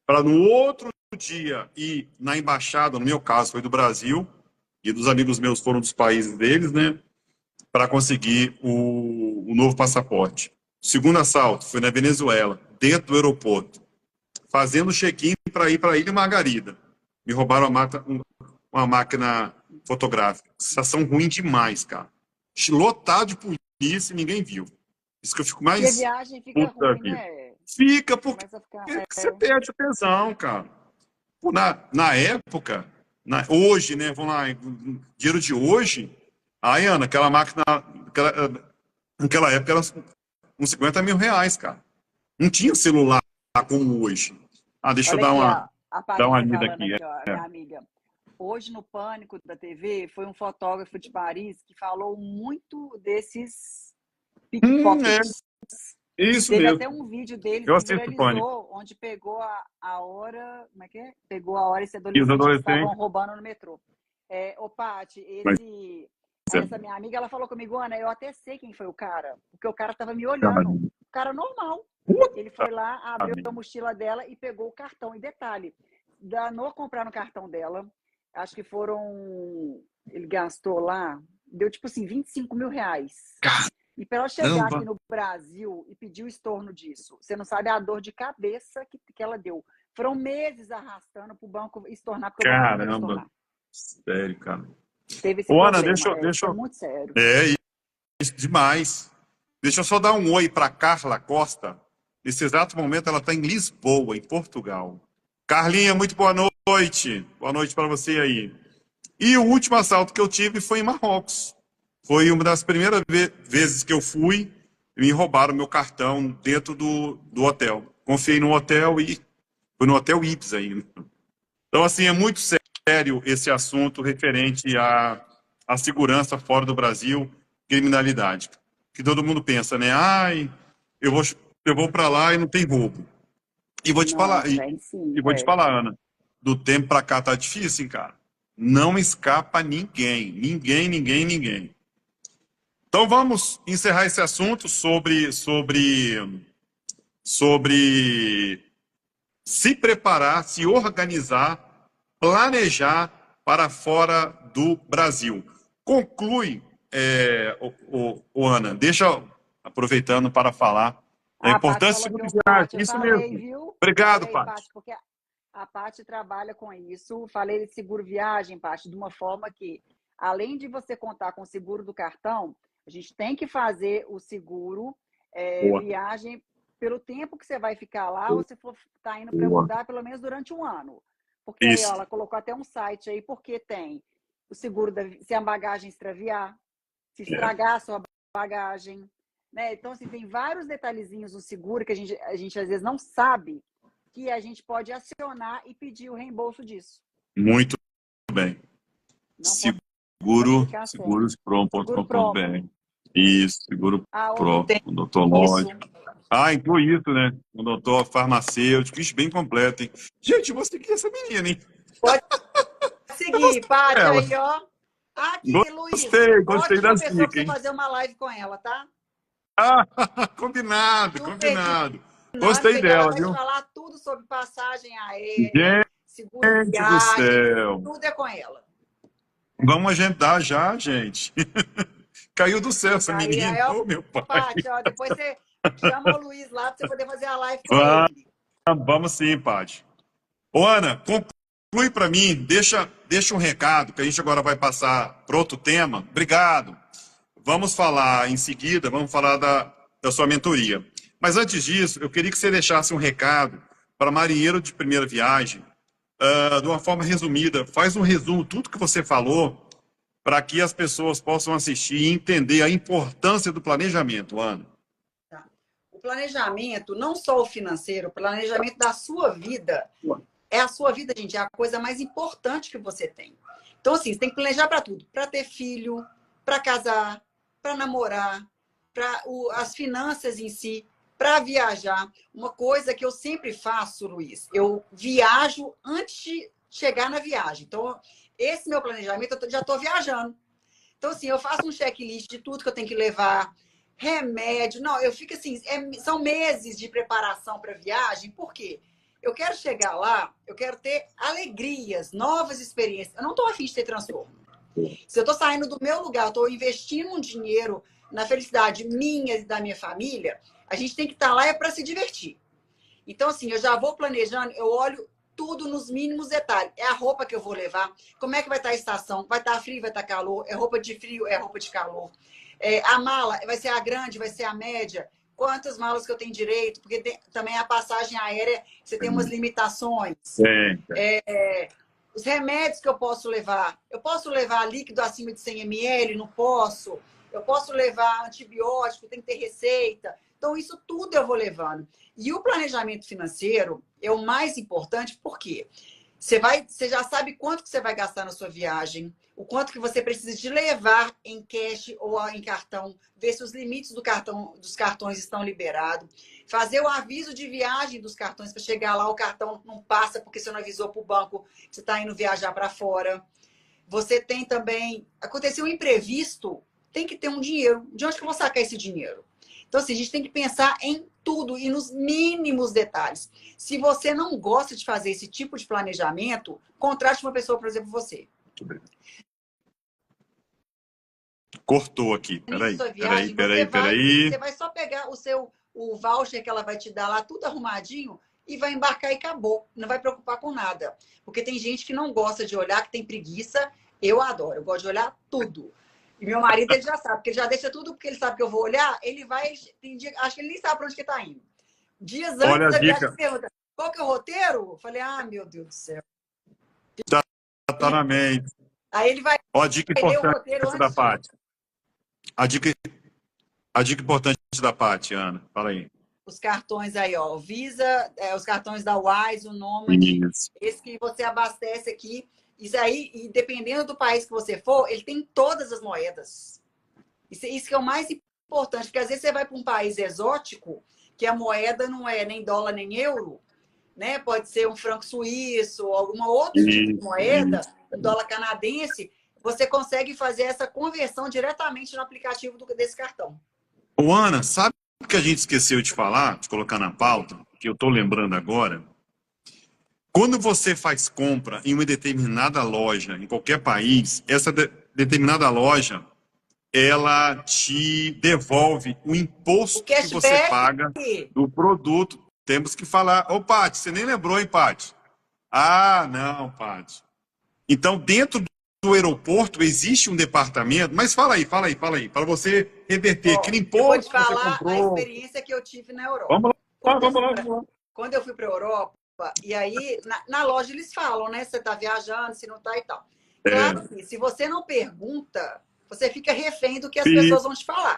para no outro dia ir na embaixada, no meu caso foi do Brasil, e dos amigos meus foram dos países deles, né? Para conseguir o novo passaporte. O segundo assalto foi na Venezuela, dentro do aeroporto, fazendo check-in para ir para a Ilha Margarida. Me roubaram uma máquina fotográfica. Sensação ruim demais, cara. Lotado de polícia e ninguém viu. Isso que eu fico E a mais viagem fica puto da ruim, vida. né? Fica porque Começa a ficar. você perde a tesão, cara. Pô, na época, hoje, né? Vamos lá, dinheiro de hoje. Aí, Ana, aquela máquina, naquela época era uns 50 mil reais, cara. Não tinha celular como hoje. Deixa eu Olha dar aqui, uma, a dar uma Patrícia lida falando aqui. aqui, ó, a minha amiga. Hoje, no Pânico da TV, foi um fotógrafo de Paris que falou muito desses É pickpockets. isso Teve mesmo. até um vídeo deles Eu que assisto Pânico. viralizou, onde pegou a hora. Como é que é? Pegou a hora esse E os adolescente que estavam adolescentes, roubando no metrô. Ô, Paty, mas essa minha amiga, ela falou comigo, Ana, eu até sei quem foi o cara, porque o cara tava me cara, olhando. O cara normal. Ele foi lá, abriu a mochila dela e pegou o cartão. E detalhe, danou comprar no cartão dela, acho que foram. Ele gastou lá, deu tipo assim, 25 mil reais. E para ela chegar caramba, aqui no Brasil e pedir o estorno disso, você não sabe a dor de cabeça que ela deu. Foram meses arrastando para o banco estornar, porque o banco não queria caramba, estornar. sério, cara. Teve esse Ô, Ana, problema. Isso deixa é eu. muito sério. É, demais. Deixa eu só dar um oi para Carla Costa. Nesse exato momento, ela está em Lisboa, em Portugal. Carlinha, muito boa noite. Boa noite para você aí. E o último assalto que eu tive foi em Marrocos. Foi uma das primeiras vezes que eu fui, me roubaram meu cartão dentro do hotel. Confiei no hotel e fui no Hotel Ibis ainda. Então, assim, é muito sério esse assunto referente à segurança fora do Brasil, criminalidade. Que todo mundo pensa, né? Ai, eu vou, eu vou para lá e não tem roubo. E vou te Não, falar, tem sim. e vou te falar, Ana, do tempo para cá tá difícil, hein, cara? Não escapa ninguém, ninguém, ninguém, ninguém. Então vamos encerrar esse assunto sobre se preparar, se organizar, planejar para fora do Brasil. Conclui, Ana, deixa aproveitando para falar da A Paty importância falou que de eu, viagem. Paty, eu Isso falei, mesmo. viu? Obrigado, Falei, Paty. Paty, porque a Paty trabalha com isso. Falei de seguro viagem, Paty, de uma forma que, além de você contar com o seguro do cartão, a gente tem que fazer o seguro Boa, viagem pelo tempo que você vai ficar lá, ou se for tá indo para boa. mudar pelo menos durante um ano. Porque aí, ó, Isso. ela colocou até um site aí, porque tem o seguro se a bagagem extraviar, se É, estragar a sua bagagem, né? Então, assim, tem vários detalhezinhos no seguro que a gente às vezes não sabe que a gente pode acionar e pedir o reembolso disso. muito bem. Não pode ficar sem. Seguro promo. Segurosprom.com.br. É. Isso, Seguro A Pro, tem o isso. odontológico. Ah, inclui isso, né? Odontólogo, farmacêutico, isso bem completo, hein? Gente, eu vou seguir essa menina, hein? Pode Eu vou seguir, seguir Paty, ela. aí, ó. Aqui, Luiz, Gostei ótima das pessoa dicas, para você hein? fazer uma live com ela, tá? Ah, combinado, Super combinado. Gostei dinâmica e ela dela, vai te viu? falar tudo sobre passagem aérea, seguro Gente do viagem, céu. tudo é com ela. Vamos agendar já, gente. Caiu do céu essa menina. Aí, ó, Ô, meu pai. Paty, ó, depois você chama o Luiz lá para você poder fazer a live com ele. Vamos sim, Paty. Ô, Ana, conclui para mim, deixa um recado, que a gente agora vai passar para outro tema. Obrigado. Vamos falar em seguida, vamos falar da sua mentoria. Mas antes disso, eu queria que você deixasse um recado para marinheiro de primeira viagem, de uma forma resumida. Faz um resumo, tudo que você falou, para que as pessoas possam assistir e entender a importância do planejamento, Ana. Tá? O planejamento, não só o financeiro, o planejamento da sua vida. É a sua vida, gente, é a coisa mais importante que você tem. Então, assim, você tem que planejar para tudo. Para ter filho, para casar, para namorar, para as finanças em si, para viajar. Uma coisa que eu sempre faço, Luiz, eu viajo antes de chegar na viagem. Então, esse meu planejamento, eu já estou viajando. Então, assim, eu faço um checklist de tudo que eu tenho que levar, remédio. Não, eu fico assim, são meses de preparação para viagem, por quê? Eu quero chegar lá, eu quero ter alegrias, novas experiências. Eu não estou afim de ter transtorno. Se eu estou saindo do meu lugar, eu estou investindo um dinheiro na felicidade minha e da minha família, a gente tem que estar lá para se divertir. Então, assim, eu já vou planejando, eu olho tudo nos mínimos detalhes. É a roupa que eu vou levar, como é que vai estar a estação, vai estar frio, vai estar calor, é roupa de frio, é roupa de calor. A mala vai ser a grande, vai ser a média, quantas malas que eu tenho direito, porque também a passagem aérea, você tem umas limitações. Os remédios que eu posso levar líquido acima de 100 ml, não posso. Eu posso levar antibiótico, tem que ter receita. Então, isso tudo eu vou levando. E o planejamento financeiro é o mais importante, por quê? Você já sabe quanto que você vai gastar na sua viagem, o quanto que você precisa de levar em cash ou em cartão, ver se os limites dos cartões estão liberados, fazer o aviso de viagem dos cartões para chegar lá, o cartão não passa porque você não avisou para o banco que você está indo viajar para fora. Você tem também, aconteceu um imprevisto, tem que ter um dinheiro. De onde que eu vou sacar esse dinheiro? Então, assim, a gente tem que pensar em tudo e nos mínimos detalhes. Se você não gosta de fazer esse tipo de planejamento, contrate uma pessoa, por exemplo, você. Cortou aqui. Você vai só pegar o voucher que ela vai te dar lá, tudo arrumadinho, e vai embarcar e acabou. Não vai preocupar com nada. Porque tem gente que não gosta de olhar, que tem preguiça. Eu adoro, eu gosto de olhar tudo. E meu marido, ele já sabe, porque ele já deixa tudo, porque ele sabe que eu vou olhar, ele vai, tem dia, acho que ele nem sabe para onde que tá indo. Dias Olha antes a da viagem, dica. ele pergunta, qual que é o roteiro? Eu falei, meu Deus do céu. Exatamente. Aí ele vai Ó, a dica ler o importante roteiro da antes de ir. Paty. A dica, a dica importante da Paty, Ana. Fala aí. Os cartões aí, ó, Visa, os cartões da Wise, o Nomad, Isso. esse que você abastece aqui. Isso aí, e dependendo do país que você for, ele tem todas as moedas. Isso que é o mais importante, porque às vezes você vai para um país exótico, que a moeda não é nem dólar nem euro, né? Pode ser um franco suíço, alguma outro tipo de moeda, um dólar canadense. Você consegue fazer essa conversão diretamente no aplicativo desse cartão. Ô, Ana, sabe o que a gente esqueceu de falar, de colocar na pauta, que eu estou lembrando agora? Quando você faz compra em uma determinada loja, em qualquer país, essa determinada loja, ela te devolve o imposto que você paga do produto. Temos que falar. Ô, Paty, você nem lembrou, hein, Paty? Ah, não, Paty. Então, dentro do aeroporto existe um departamento, mas fala aí, para você reverter aquele imposto eu vou te que você falar comprou. a experiência que eu tive na Europa. Vamos lá. Quando eu fui para a Europa, e aí na loja eles falam, né? Se você está viajando, se não está e tal. Claro que se você não pergunta, você fica refém do que as pessoas vão te falar.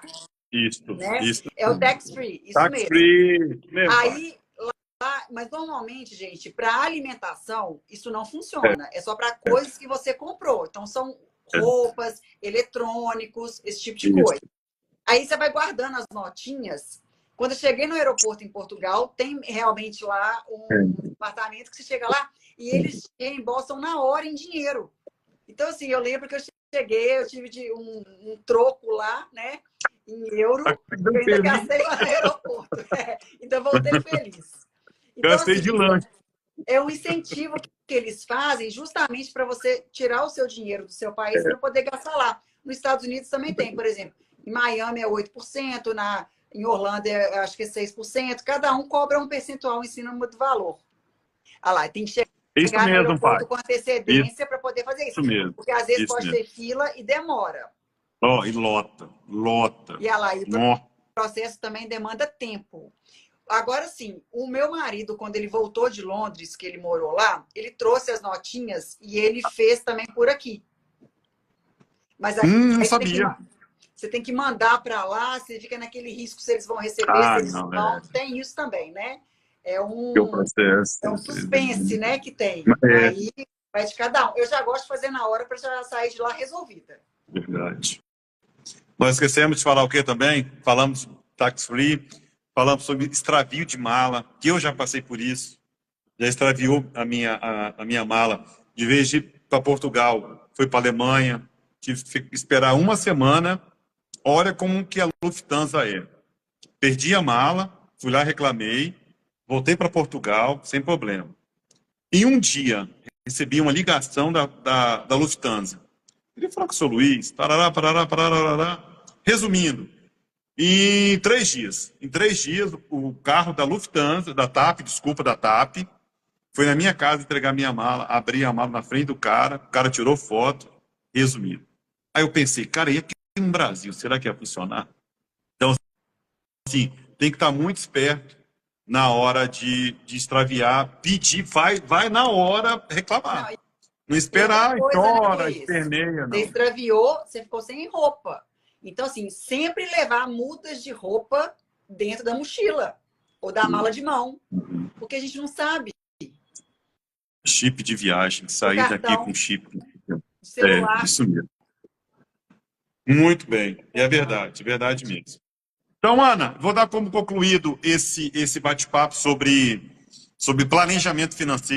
Isso, né? isso. É o tax-free, isso Tax mesmo. Free, mesmo. Aí, mas normalmente, gente, para alimentação, isso não funciona. É só para coisas que você comprou. Então, são roupas, eletrônicos, esse tipo de coisa. Aí você vai guardando as notinhas. Quando eu cheguei no aeroporto em Portugal, tem realmente lá um departamento que você chega lá e eles reembolsam na hora em dinheiro. Então, assim, eu lembro que eu cheguei, eu tive um troco lá, né? Em euro, eu ainda gastei lá no aeroporto. Então, voltei feliz. Então, Gastei assim, de lanche. É um incentivo que eles fazem justamente para você tirar o seu dinheiro do seu país para poder gastar lá. Nos Estados Unidos também tem, por exemplo, em Miami é 8%, em Orlando acho que é 6%, cada um cobra um percentual em cima do valor. Ah lá, tem que chegar no aeroporto com antecedência para poder fazer isso. Mesmo. Porque às vezes pode ter fila e demora. E lota. E lá, e o processo também demanda tempo. Agora sim, o meu marido, quando ele voltou de Londres, que ele morou lá, ele trouxe as notinhas e ele fez também por aqui. Mas aí, não sabia. Você tem que mandar para lá, você fica naquele risco se eles vão receber, se eles não vão. Tem isso também, né? É um suspense, né, que tem. Aí vai de cada um. Eu já gosto de fazer na hora para já sair de lá resolvida. Verdade. Nós esquecemos de falar o que também? Falamos tax free, falamos sobre extravio de mala, que eu já passei por isso. Já extraviou a minha mala. De vez de ir para Portugal, fui para a Alemanha, tive que esperar uma semana. Olha como que a Lufthansa é. Perdi a mala, fui lá, reclamei, voltei para Portugal, sem problema. Em um dia, recebi uma ligação da Lufthansa. Ele falou com o seu Luiz, parará. Resumindo, em 3 dias, o carro da Lufthansa, da TAP, foi na minha casa entregar minha mala, abri a mala na frente do cara, o cara tirou foto, resumido. Aí eu pensei, cara, e aqui no Brasil, será que ia funcionar? Então, assim, tem que estar muito esperto na hora de extraviar, pedir, vai na hora reclamar. Não esperar, chora, esperneia, não. Você extraviou, você ficou sem roupa. Então, assim, sempre levar mudas de roupa dentro da mochila ou da mala de mão, porque a gente não sabe. Chip de viagem, sair daqui com chip. Celular. Isso mesmo. Muito bem, é verdade mesmo. Então, Ana, vou dar como concluído esse bate-papo sobre planejamento financeiro.